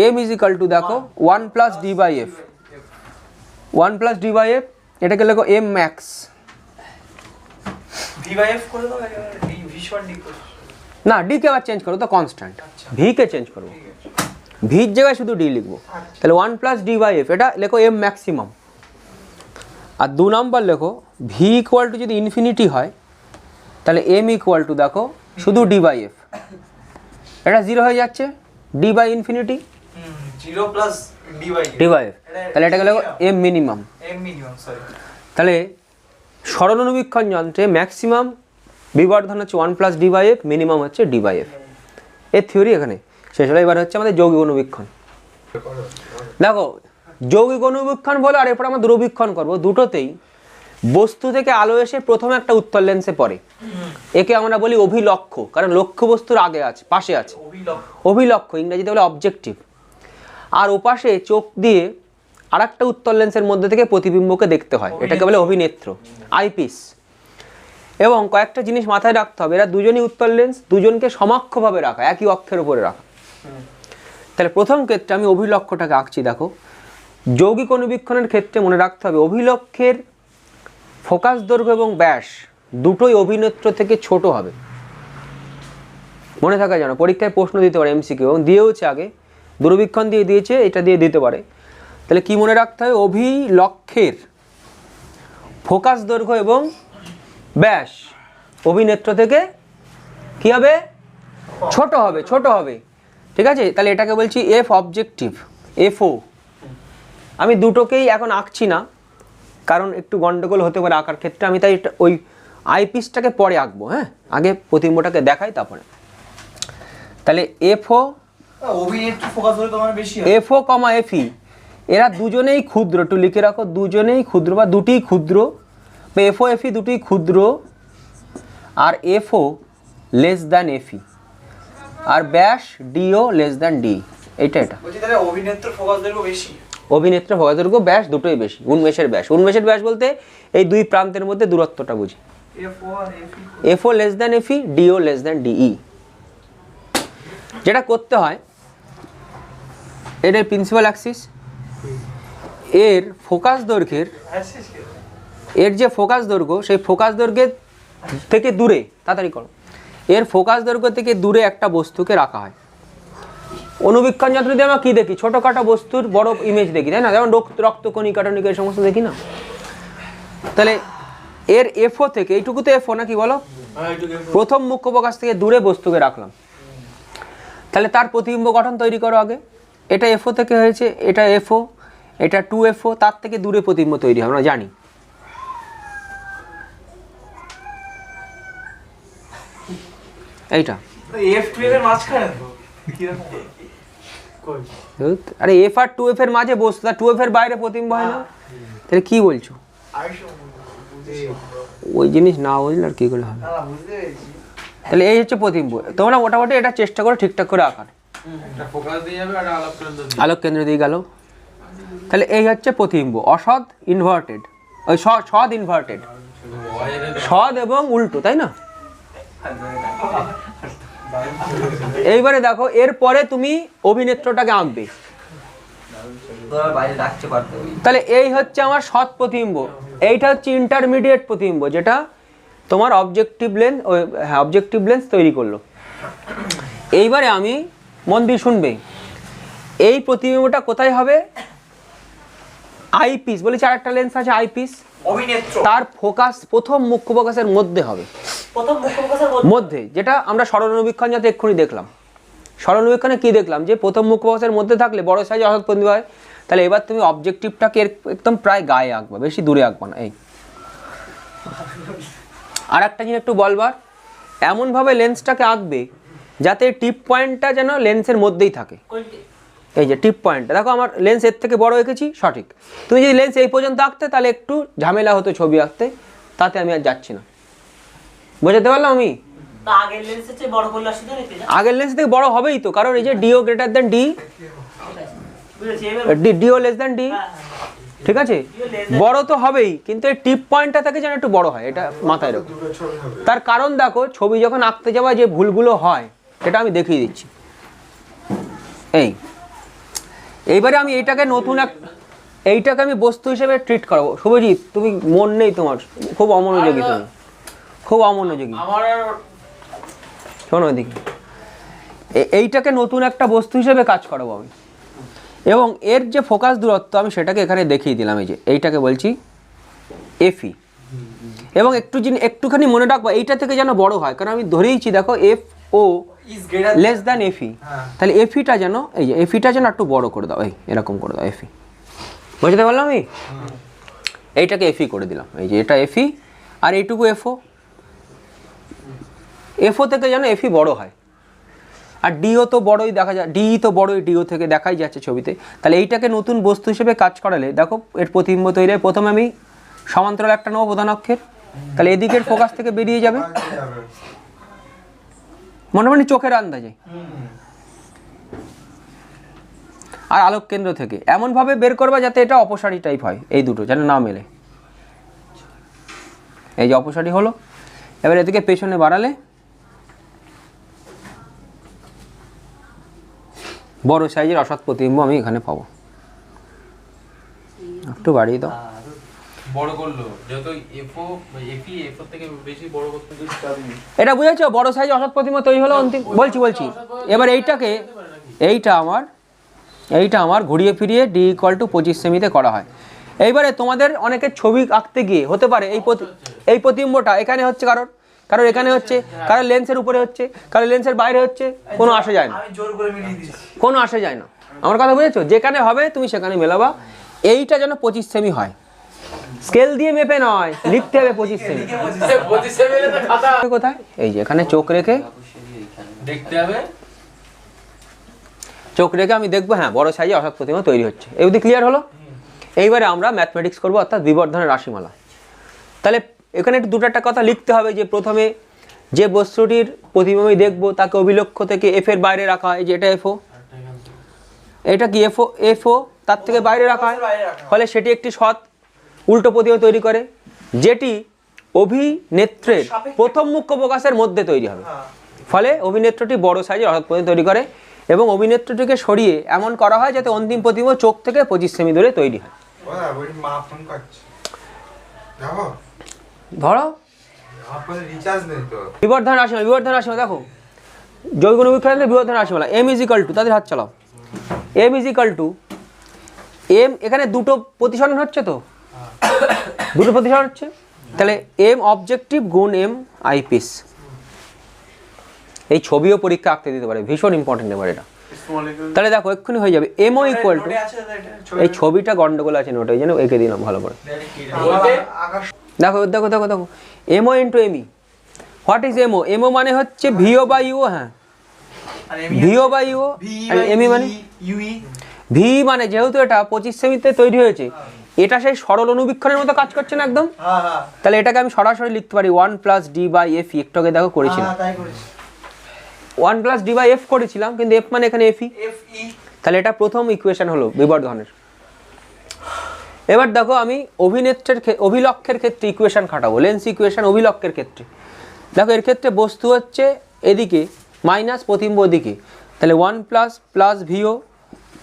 এম ইজ ইকাল টু দেখো 1 plus D by f, 1 plus D by f, এটাকে লেখো m max. v by f করে দাও একেবারে d v সমান d করে। না ডি কে আবার চেঞ্জ করো তো, কনস্ট্যান্ট, ভি কে চেঞ্জ করবো, ভির জায়গায় শুধু ডি লিখবো, তাহলে 1 প্লাস ডি বাই এফ, এটা লেখো এম ম্যাক্সিমাম। আর 2 নাম্বার লেখো ভি ইকুয়াল টু যদি ইনফিনিটি হয় তাহলে এম ইকুয়াল টু দেখো শুধু ডি বাই এফ, এটা 0 হয়ে যাচ্ছে, d by infinity 0 plus d by f d by f, তাহলে এটাকে লেখো m minimum. m minimum sorry. তাহলে সরল অনুবীক্ষণ যন্ত্রে ম্যাক্সিমাম বিবর্ধন হচ্ছে 1 plus D by f, minimum হচ্ছে ডি বাই এফ। এর থিওরি এখানে শেষ হলো। এবার হচ্ছে আমাদের যৌগিক অনুবীক্ষণ। দেখো যৌগিক অনুবীক্ষণ বলো, আর এরপর আমরা দূরবীক্ষণ করবো। দুটোতেই বস্তু থেকে আলো এসে প্রথমে একটা উত্তল লেন্সে পড়ে, একে আমরা বলি অভিলক্ষ্য, কারণ লক্ষ্য বস্তুর আগে আছে, পাশে আছে, অভিলক্ষ্য, ইংরেজিতে বলে অবজেক্টিভ। আর ওপাশে চোখ দিয়ে আর একটা উত্তল লেন্সের মধ্যে থেকে প্রতিবিম্বকে দেখতে হয়, এটাকে বলে অভিনেত্র, আইপিস। এবং কয়েকটা জিনিস মাথায় রাখতে হবে, এরা দুজনই উত্তল লেন্স, দুজনকে সমাক্ষভাবে রাখা, একই অক্ষের উপরে রাখা। তাহলে প্রথম ক্ষেত্রে আমি অভিলক্ষ্যটাকে আঁকছি। দেখো যৌগিক অনুবীক্ষণের ক্ষেত্রে মনে রাখতে হবে অভিলক্ষ্যের ফোকাস দৈর্ঘ্য এবং ব্যাস দুটোই অভিনেত্র থেকে ছোট হবে, মনে থাকা যেন। পরীক্ষায় প্রশ্ন দিতে পারে এমসিকিউ, এবং দিয়েওছে আগে, দূরবীক্ষণ দিয়ে দিয়েছে, এটা দিয়ে দিতে পারে। তাহলে কি মনে রাখতে হবে, অভিলক্ষ্যের ফোকাস দৈর্ঘ্য এবং ব্যাস অভিনেত্র থেকে কি হবে, ছোট হবে, ছোট হবে, ঠিক আছে। তাহলে এটাকে বলছি এফ অবজেক্টিভ, এফও। আমি দুটোকেই এখন আঁকছি না, কারণ একটু গন্ডগোল হতে পারে আঁকার ক্ষেত্রে, আমি তাই ওই আইপিসটাকে পরে আঁকবো। হ্যাঁ, আগে প্রতিবিম্বটাকে দেখাই তারপরে। তাহলে এফও অভিনেত্র ফোকাস ধরে তোমার বেশি হয়। এফও কমা এফই, এরা দুজনেই ক্ষুদ্র, একটু লিখে রাখো, দুজনেই ক্ষুদ্র বা দুটিই ক্ষুদ্র, বা এফও এফই দুটোই ক্ষুদ্র, আর এফও লেস দ্যান এফই, আর ব্যাস ডিও লেস দ্যান ডি, এইটা এটা। বলছি তাহলে অভিনেত্র ফোকাস দৈর্ঘ্য বেশি, অভিনেত্র ফোকাস দৈর্ঘ্য ব্যাস দুটোই বেশি। উন্মেষের ব্যাস, উন্মেষের ব্যাস বলতে এই দুই প্রান্তের মধ্যে দূরত্বটা বুঝি। f0 আর fe F O less than F E, D O less than D E. যেটা করতে হয়, এটার প্রিন্সিপাল অ্যাক্সিস, এর ফোকাস দৈর্ঘ্যের, অ্যাক্সিস কি? এর যে ফোকাস দৈর্ঘ্য সেই ফোকাস দৈর্ঘ্যের থেকে দূরে, তাড়াতাড়ি করো, এর ফোকাস দৈর্ঘ্য থেকে দূরে একটা বস্তুকে রাখা হয়। অনুবীক্ষণ যন্ত্র দিয়ে আমরা কি দেখি, ছোটখাটো বস্তুর বড় ইমেজ দেখি, তাই না, যেমন রক্তকণিকা টনিকা এই সমস্ত দেখি না। তাহলে এর এফও থেকে, এইটুকু তো এফও নাকি বলো, প্রথম মুখ্য ফোকাস থেকে দূরে বস্তুকে রাখলাম। তাহলে তার প্রতিবিম্ব গঠন তৈরি করো আগে। এটা এফও থেকে হয়েছে, এটা এফও, এটা 2FO, তার থেকে দূরে প্রতিবিম্ব তৈরি হয়, আমরা জানি। এইটা f12 এর মাঝখানে তো কি রকম কই? আরে এফ আর 2F এর মাঝে বস্তু, তার 2F এর বাইরে প্রতিবিম্ব হয় না, তাহলে কি বলছো? আইসো বুঝে ওই জিনিস না বুঝলে আর কি করে হবে। না বুঝতে পেরেছি। তাহলে এই হচ্ছে প্রতিবিম্ব। তোমরা মোটামুটি এটা চেষ্টা করো ঠিকঠাক করে আঁকার। একটা ফোকাস দিয়ে যাবে আর আলোক কেন্দ্র দিয়ে। আলোক কেন্দ্র দিয়ে গেল। তাহলে এই হচ্ছে প্রতিবিম্ব, অসৎ ইনভার্টেড, ওই সৎ ইনভার্টেড, সৎ এবং উল্টো, তাই না? এইবারে দেখো এরপরে তুমি অভিনেত্রটাকে আঁকবে। তোমার বাইরে রাখতে পারতে হবে। তাহলে এই হচ্ছে আমার সৎ প্রতিবিম্ব, এইটা হচ্ছে ইন্টারমিডিয়েট প্রতিবিম্ব যেটা তোমার অবজেক্টিভ লেন্স, হ্যাঁ অবজেক্টিভ লেন্স তৈরি করলো। এইবারে আমি মন দিয়ে শুনবে, এই প্রতিবিম্বটা কোথায় হবে? আইপিস বলেছি, আরেকটা লেন্স আছে আইপিস, অভিনেত্র তার ফোকাস প্রথম মুখ্য ফোকাসের মধ্যে হবে, প্রথম মুখ্য ফোকাসের মধ্যে, যেটা আমরা সরলনুবীক্ষণ যাতে এক্ষুনি দেখলাম। সরলনুবীক্ষণে কি দেখলাম? যে প্রথম মুখ্য ফোকাসের মধ্যে থাকলে বড় সাইজ অসৎ প্রতিবিম্ব হয়। তাহলে এবার তুমি অবজেক্টিভটাকে একদম প্রায় গায়ে আঁকবা, বেশি দূরে আঁকবা না। এই আর একটা জিনিস একটু বলবার, এমনভাবে লেন্সটাকে আঁকবে যাতে টিপ পয়েন্টটা যেন লেন্সের মধ্যেই থাকে। কোনটি? এই যে টিপ পয়েন্টটা দেখো, আমার লেন্স এর থেকে বড় এঁকেছি সঠিক, তুমি যদি লেন্স এই পর্যন্ত আঁকতে তাহলে একটু ঝামেলা হতো ছবি আঁকতে, তাতে আমি আর যাচ্ছি না। বোঝাতে পারলাম আমি? তা আগের লেন্সের চেয়ে বড় করলে অসুবিধা নেই তো? আগের লেন্স থেকে বড় হবেই তো, কারণ এই যে ডিও গ্রেটার দেন ডি, বুঝেছি এবার। ডিও লেস দেন ডি, হ্যাঁ, ঠিক আছে? বড় তো হবেই, কিন্তু এই টিপ পয়েন্টটা থেকে যেন একটু বড় হয়, এটা মাথায় রাখো। তার কারণ দেখো, ছবি যখন আঁকতে যাওয়া যে ভুলগুলো হয় সেটা আমি দেখিয়ে দিচ্ছি। এইবারে আমি এইটাকে নতুন এইটাকে আমি বস্তু হিসেবে ট্রিট করবো। শুভজিৎ, তুমি মন নেই তোমার, খুব অমনোযোগী, তুমি খুব অমনোযোগী। আমার আর শোনো এদিকে, এইটাকে নতুন একটা বস্তু হিসেবে কাজ করাবো আমি, এবং এর যে ফোকাস দূরত্ব আমি সেটাকে এখানে দেখিয়ে দিলাম। এই যে এইটাকে বলছি এফই, এবং একটুখানি মনে রাখবো এইটা থেকে যেন বড় হয়, কারণ আমি ধরেইছি দেখো f o less than f e, তাহলে এফিটা যেন, এই যে এফিটা যেন একটু বড় করে দাও, এই এরকম করে দাও এফি। বুঝতে পারলাম আমি? এইটাকে এফি করে দিলাম, এই যে এটা এফি আর এইটুকু এফও, এফও থেকে যেন এফি বড় হয়। আর ডিও তো বড়ই দেখা যায়, ডি তো বড়ই, ডিও থেকে দেখাই যাচ্ছে ছবিতে। তাহলে এইটাকে নতুন বস্তু হিসেবে কাজ করালে দেখো এর প্রতিবিম্ব তৈরি হয়। প্রথমে আমি সমান্তরাল একটা নেবো প্রধান অক্ষের, তাহলে এদিকের ফোকাস থেকে বেরিয়ে যাবে মোটামুটি চোখের আন্দাজে, আর আলোক কেন্দ্র থেকে এমনভাবে বের করবা যাতে এটা অপসারী টাইপ হয়, এই দুটো যেন না মেলে। এই যে অপসারী হলো, এবার এদিকে পেছনে বাড়ালে বড় সাইজের অসৎ প্রতিবিম্ব আমি এখানে পাবো। একটু বাড়িয়ে দাও, বড় করলো যেহেতু এফও থেকে বেশি বড় করতে এটা বুঝেছো? বড় সাইজ অসৎ প্রতিবিম্ব তৈরি হলো অন্তিম। বলছি এবার এইটাকে, এইটা আমার ঘুরিয়ে ফিরিয়ে ডি ইকুয়াল টু 25 সেমিতে করা হয়। এইবারে তোমাদের অনেকের ছবি আঁকতে গিয়ে হতে পারে এই প্রতিবিম্বটা এখানে হচ্ছে, কারণ এখানে হচ্ছে, কারণ লেন্সের উপরে হচ্ছে, কারণ লেন্সের বাইরে হচ্ছে, কোনো আসে যায় না, আমি জোর করে মিলিয়ে দিয়েছি। কোনো আসে যায় না। আমার কথা বুঝেছো? যেখানে হবে তুমি সেখানে মেলাবা। এইটা যেন 25 সেমি হয়, স্কেল দিয়ে মেপে নয়, লিখতে হবে 25 সেমি। 25 সেমিতে তো খাতা কোথায়? এই যে এখানে চোখ রেখে দেখতে হবে। চোখ রেখে আমি দেখবো হ্যাঁ বড় সাইজে অসৎ প্রতিবিম্ব তৈরি হচ্ছে। এই অবধি ক্লিয়ার হলো? এইবারে আমরা ম্যাথমেটিক্স করবো, অর্থাৎ বিবর্ধনের রাশিমালা। তাহলে এখানে একটু দুটো একটা কথা লিখতে হবে, যে প্রথমে যে বস্তুটির প্রতিবিম্ব আমি দেখবো তাকে অভিলক্ষ্য থেকে এফ এর বাইরে রাখা হয়, যে এটা এফও, এটা কি এফও তার থেকে বাইরে রাখা হয়, ফলে সেটি একটি সৎ উল্টো প্রতিবিম্ব তৈরি করে, যেটি অভিনেত্রের প্রথম মুখ্য ফোকাসের মধ্যে তৈরি হবে। ফলে অভিনেত্রটি বড় সাইজের অসৎ প্রতিবিম্ব তৈরি করে, এবং অভিনেত্রটিকে সরিয়ে এমন করা হয় যাতে অন্তিম প্রতিবিম্ব চোখ থেকে 25 সেমি দূরে তৈরি হয়। ধরো বিবর্ধন রাশিমালা দেখো, জৈব বিবর্ধন রাশিমালা এম ইজ ইকাল টু, তাদের হাত চালাও, m is equal to m, এখানে দুটো প্রতিসরণ হচ্ছে তো, দুটো প্রতিসরণ হচ্ছে, তাহলে এম অবজেক্টিভ গুণ এম আইপিস। এই ছবিও পরীক্ষা আঁকতে দিতে পারে, ভীষণ ইম্পর্টেন্ট এবার এটা। তাহলে দেখো এক্ষুনি হয়ে যাবে এমও ইকুয়াল টু, এই ছবিটা গন্ডগোল আছে নোটে, ওই জন্য এঁকে দিলাম ভালো করে। দেখো দেখো দেখো দেখো, এমও ইন্টু এমই, হোয়াট ইজ এমও? এমও মানে হচ্ছে ভিও বাই ইউ, হ্যাঁ ভিও বাই ইউ, এমই মানে ভি, মানে যেহেতু এটা 25 সেমিতে তৈরি হয়েছে, এটা সেই সরল অনুবীক্ষণের মতো কাজ করছে না একদম। হ্যাঁ হ্যাঁ তাহলে এটাকে আমি সরাসরি লিখতে পারি 1 প্লাস ডি বাই এফ, একটু আগে দেখো করেছিলাম তাই করেছি 1 প্লাস ডি বাই এফ করেছিলাম, কিন্তু এফ মানে এখানে এফই। এফ ই তাহলে এটা প্রথম ইকুয়েশন হলো বিবর্ধনের। এবার দেখো আমি অভিলক্ষের ক্ষেত্রে ইকুয়েশন খাটাবো, লেন্স ইকুয়েশন অভিলক্ষের ক্ষেত্রে। দেখো এর ক্ষেত্রে বস্তু হচ্ছে এদিকে মাইনাস, প্রতিবিম্ব ওদিকে, তাহলে 1 plus plus V O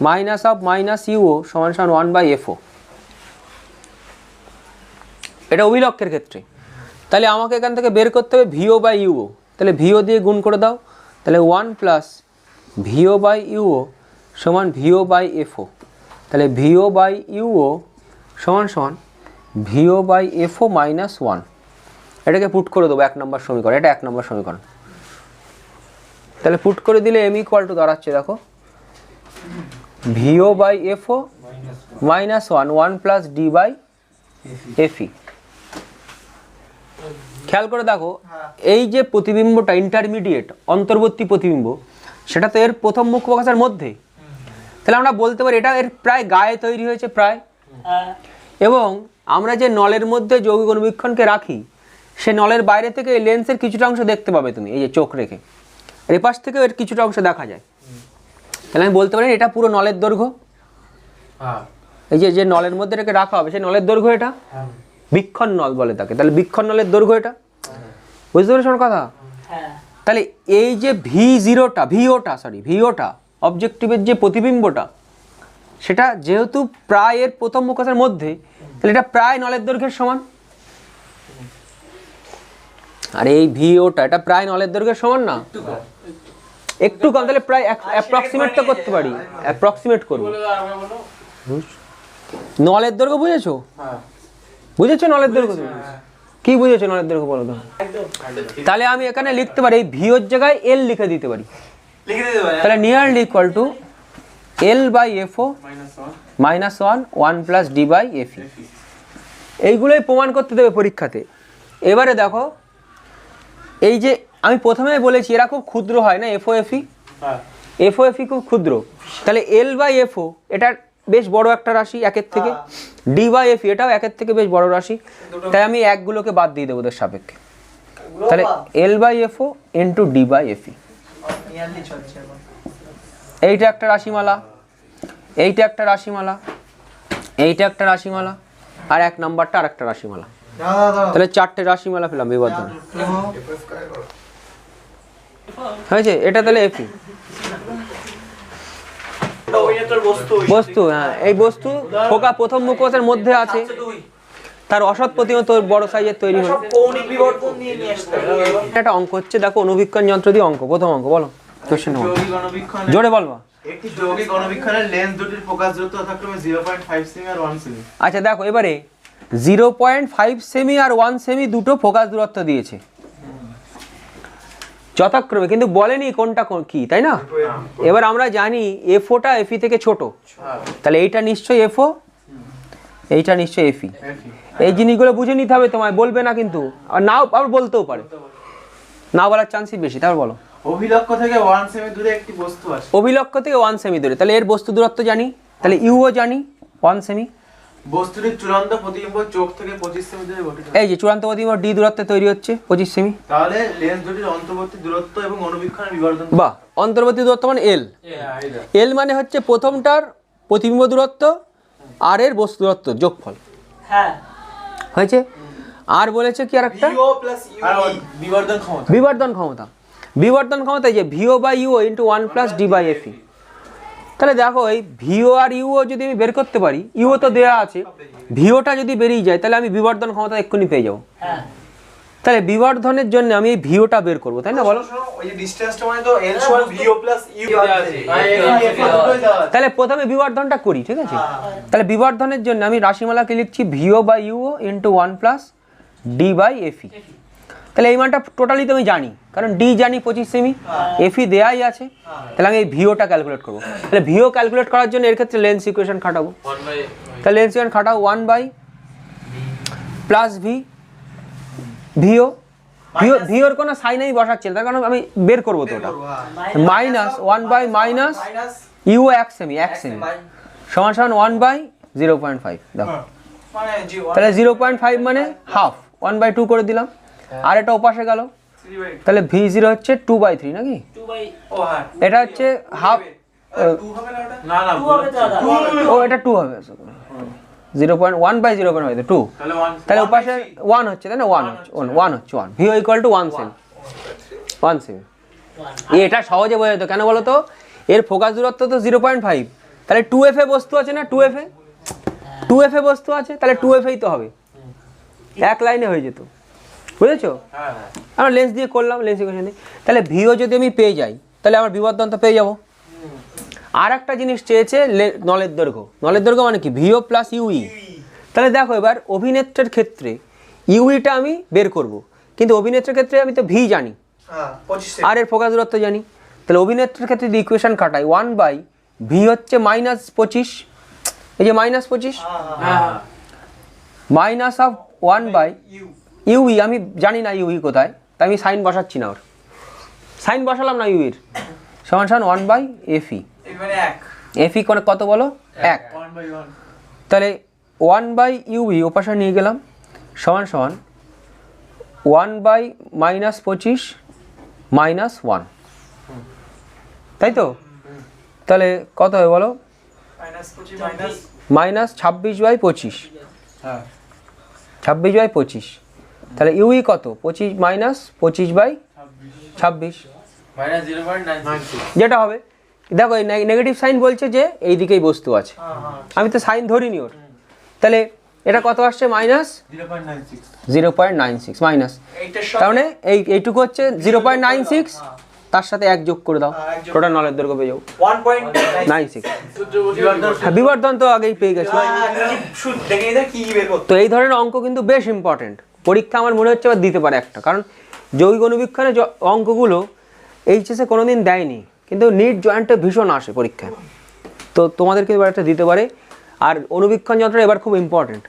minus of minus U O সমান সমান 1 বাই এফও, এটা অভিলক্ষের ক্ষেত্রে। তাহলে আমাকে এখান থেকে বের করতে হবে ভিও বাই ইউও, তাহলে ভিও দিয়ে গুণ করে দাও, তাহলে 1 প্লাস ভিও বাই ইউও সমান ভিও বাই এফও, তাহলে ভিও বাই ইউও সমান সমান ভিও বাই এফও মাইনাস 1। এটাকে পুট করে দেবো 1 নম্বর সমীকরণ, এটা 1 নম্বর সমীকরণ। তাহলে পুট করে দিলে এম ইকুয়াল টু দাঁড়াচ্ছে দেখো V O by F O minus 1 plus D by F E. খেয়াল করে দেখো এই যে প্রতিবিম্বটা ইন্টারমিডিয়েট অন্তর্বর্তী প্রতিবিম্ব, সেটা তো এর প্রথম মুখ্য প্রকাশের মধ্যে, তাহলে আমরা বলতে পারি এটা এর প্রায় গায়ে তৈরি হয়েছে প্রায়। এবং আমরা যে নলের মধ্যে যৌগিক অনুবীক্ষণকে রাখি, সে নলের বাইরে থেকে এই লেন্সের কিছুটা অংশ দেখতে পাবে তুমি, এই যে চোখ রেখে এর পাশ থেকে এর কিছুটা অংশ দেখা যায়। তাহলে আমি বলতে পারি এটা পুরো নলের দৈর্ঘ্য, এই যে যে নলের মধ্যে এটাকে রাখা হবে সেই নলের দৈর্ঘ্য এটা, বীক্ষণ নল বলে তাকে, তাহলে বীক্ষণ নলের দৈর্ঘ্য এটা, বুঝতে পেরেছো আমার কথা? তাহলে এই যে ভিওটা অবজেক্টিভের যে প্রতিবিম্বটা, সেটা যেহেতু প্রায় এর প্রথম মুখোশের মধ্যে, তাহলে এটা প্রায় নলের দৈর্ঘ্যের সমান। আর এই ভিওটা এটা প্রায় নলের দৈর্ঘ্যের সমান না, একটু কম, তাহলে প্রায় অ্যাপ্রক্সিমেট তো করতে পারি, অ্যাপ্রক্সিমেট করবো। নলের দৈর্ঘ্য বুঝেছো? বুঝেছো নলের দৈর্ঘ্য? কি বুঝেছো নলের দৈর্ঘ্য বলো তো? তাহলে আমি এখানে লিখতে পারি এই ভিওর জায়গায় এল লিখে দিতে পারি, লিখে দিতে পারি। তাহলে nearly equal to L by F O minus 1 plus D by F E. এইগুলোই প্রমাণ করতে দেবে পরীক্ষাতে। এবারে দেখো এই যে আমি প্রথমে বলেছি এরা খুব ক্ষুদ্র হয় না, এফও এফই খুব ক্ষুদ্র, তাহলে এল বাই এফও এটা বেশ বড় একটা রাশি একের থেকে, ডি বাই এফই এটাও একের থেকে বেশ বড় রাশি, তাই আমি একগুলোকে বাদ দিয়ে দেবো ওদের সাপেক্ষে। তাহলে L by F O into D by F E, nearly চলছে এখন। এইটা একটা রাশিমালা, এইটা একটা রাশিমালা, এইটা একটা রাশিমালা, আর 1 নাম্বারটা আর একটা রাশিমালা। তাহলে 4টে রাশিমালা পেলাম বিবর্ধন হয়েছে। এটা তাহলে এফি বস্তু, হ্যাঁ এই বস্তু ফোকা প্রথম মুখোশের মধ্যে আছে, তার অসৎ প্রতিমা তোর বড় সাইজের তৈরি হলো। কৌণিক বিবর্তন নিয়ে নিয়ে আসতে হবে। একটা অঙ্ক হচ্ছে দেখো অনুবীক্ষণ যন্ত্র দিয়ে অঙ্ক, প্রথম অঙ্ক বলো কোশ্চেন যৌগিক অনুবীক্ষণে জোরে বলবা। একটি যৌগিক অনুবীক্ষণের লেন্স দুটির ফোকাস দূরত্ব যথাক্রমে 0.5 সেমি আর 1 সেমি। আচ্ছা দেখো এবারে 0.5 সেমি আর 1 সেমি দুটো ফোকাস দূরত্ব দিয়েছে যথাক্রমে, কিন্তু বলেনি কোনটা কি, তাই না? এবার আমরা জানি এফওটা এফই থেকে ছোট, তাহলে এইটা নিশ্চয়ই এফও, এইটা নিশ্চয়ই এফই। এই জিনিসগুলো বুঝে নিতে হবে তোমায়, বলবে না কিন্তু, আর নাও আবার বলতেও পারে, না বলার চান্সই বেশি। তারপর বলো অভিলক্ষ থেকে 1 সেমি দূরে একটি বস্তু আছে। অভিলক্ষ থেকে 1 সেমি দূরে, তাহলে এর বস্তু দূরত্ব জানি, তাহলে ইউও জানি 1 সেমি। বস্তুটির চূড়ান্ত প্রতিবিম্ব চোখ থেকে 25 সেমি দূরে গঠিত। এই যে চূড়ান্ত প্রতিবিম্ব ডি দূরত্বে তৈরি হচ্ছে 25 সেমি। তাহলে লেন্স দুটির অন্তর্বর্তী দূরত্ব এবং অনুবীক্ষণের বিবর্ধন। বাহ, অন্তর্বর্তী দূরত্ব মানে এল, এল মানে হচ্ছে প্রথমটার প্রতিবিম্ব দূরত্ব আর এর বস্তু দূরত্ব যোগফল হয়েছে। আর বলেছে কি আর একটা ভিও প্লাস ইউ বিবর্ধন ক্ষমতা। বিবর্ধন ক্ষমতা যে V O by U O into 1 plus D by F E. তাহলে দেখো এই ভিও আর ইউও যদি আমি বের করতে পারি, ইউও তো দেওয়া আছে, ভিওটা যদি বেরিয়ে যায় তাহলে আমি বিবর্ধন ক্ষমতা এক্ষুনি পেয়ে যাবো। তাহলে বিবর্ধনের জন্য আমি এই ভিওটা বের করবো, তাই না বলো? ওই যে ডিসটেন্সটা মানে তো এল সমান ভিও প্লাস ইউ আছে। তাহলে প্রথমে বিবর্ধনটা করি, ঠিক আছে? তাহলে বিবর্ধনের জন্য আমি রাশিমালাকে লিখছি V O by U O into 1 plus D by F E. তাহলে এই মানটা টোটালি তো আমি জানি, কারণ ডি জানি 25 সেমি, এফই দেয়াই আছে, তাহলে আমি এই ভিওটা ক্যালকুলেট করবো। তাহলে ভিও ক্যালকুলেট করার জন্য এর ক্ষেত্রে লেন্স ইকুয়েশন খাটাবো, তাহলে লেন্স ইকুয়েশন খাটাও 1 বাই প্লাস ভি ভিও, ভিওর কোনো সাইন আমি বসাচ্ছি না, তার কারণ আমি বের করবো তো ওটা, মাইনাস 1 বাই মাইনাস ইউ 1 সেমি সমান সমান 1 বাই 0.5। দেখো মানে তাহলে 0.5 মানে হাফ, 1/2 করে দিলাম। আর এটা ওপাশে গেল, তাহলে V0 হচ্ছে 2/3 নাকি? 2/2 ও হ্যাঁ এটা হচ্ছে হাফ, 2 হবে না ওটা? না না হবে তো দাদা। ও এটা 2 হবে, 0.1/0.5 2, তাহলে 1 তাহলে ওপাশে 1 হচ্ছে তাই না? 1 হচ্ছে 1 হচ্ছে 1, VO = 1 সেম, 1 সেম। এটা সহজে বোঝা যেত, কেন বলো তো? এর ফোকাস দূরত্ব তো 0.5, তাহলে 2f এ বস্তু আছে না, 2f এ বস্তু আছে, তাহলে 2f এই তো হবে, এক লাইনে হয়ে যেত, বুঝেছো? হ্যাঁ হ্যাঁ আমরা লেন্স দিয়ে করলাম, লেন্স ইকুয়েশন দিয়ে, তাহলে ভিও যদি আমি পেয়ে যাই তাহলে আমার বিবর্ধন তো পেয়ে যাবো। আর একটা জিনিস চেয়েছে নলের দৈর্ঘ্য মানে কি? ভিও প্লাস ইউই। তাহলে দেখো এবার অভিনেত্রের ক্ষেত্রে ইউইটা আমি বের করব, কিন্তু অভিনেত্রের ক্ষেত্রে আমি তো ভি জানি, হ্যাঁ 25 আর এর ফোকাস দূরত্ব জানি। তাহলে অভিনেত্রের ক্ষেত্রে যদি ইকুয়েশন কাটাই, 1/v হচ্ছে -25, এই যে -25 হ্যাঁ মাইনাস অফ 1/ইউই, আমি জানি না ইউই কোথায়, তাই আমি সাইন বসাচ্ছি না, ওর সাইন বসালাম না, ইউইর সমান 1/fe। এখানে 1 এফি কত বলো? 1। 1/1 তাহলে 1/ইউই ওপাশে নিয়ে গেলাম, সমান 1/-25 -1, তাই তো? তাহলে কত হবে বলো? -25 মাইনাস -26/25, হ্যাঁ 26/25। তাহলে ইউই কত? 25 মাইনাস 25/26, -0.96 যেটা হবে। দেখো এই নেগেটিভ সাইন বলছে যে এই দিকেই বস্তু আছে, আমি তো সাইন ধরিনি ওর, তাহলে এটা কত আসছে? -0.96 মাইনাস, তার মানে এইটুকু হচ্ছে 0.96, তার সাথে 1 যোগ করে দাও, টোটাল নলের দৈর্ঘ্য পেয়ে যাবো 1.96। হ্যাঁ, বিবর্ধন তো আগেই পেয়ে গেছি। তো এই ধরনের অঙ্ক কিন্তু বেশ ইম্পর্টেন্ট, পরীক্ষা আমার মনে হচ্ছে আবার দিতে পারে একটা, কারণ যৌগিক অনুবীক্ষণে অঙ্কগুলো এইচএসে কোনোদিন দেয়নি, কিন্তু নিট জয়েন্টে ভীষণ আসে পরীক্ষায়, তো তোমাদেরকে এবার একটা দিতে পারে। আর অনুবীক্ষণ যন্ত্র এবার খুব ইম্পর্টেন্ট,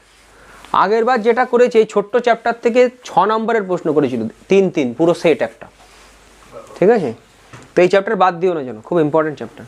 আগের বার যেটা করেছে এই ছোট্ট চ্যাপ্টার থেকে 6 নম্বরের প্রশ্ন করেছিল, 3 পুরো সেট একটা, ঠিক আছে? তো এই চ্যাপ্টার বাদ দিও না যেন, খুব ইম্পর্টেন্ট চ্যাপ্টার।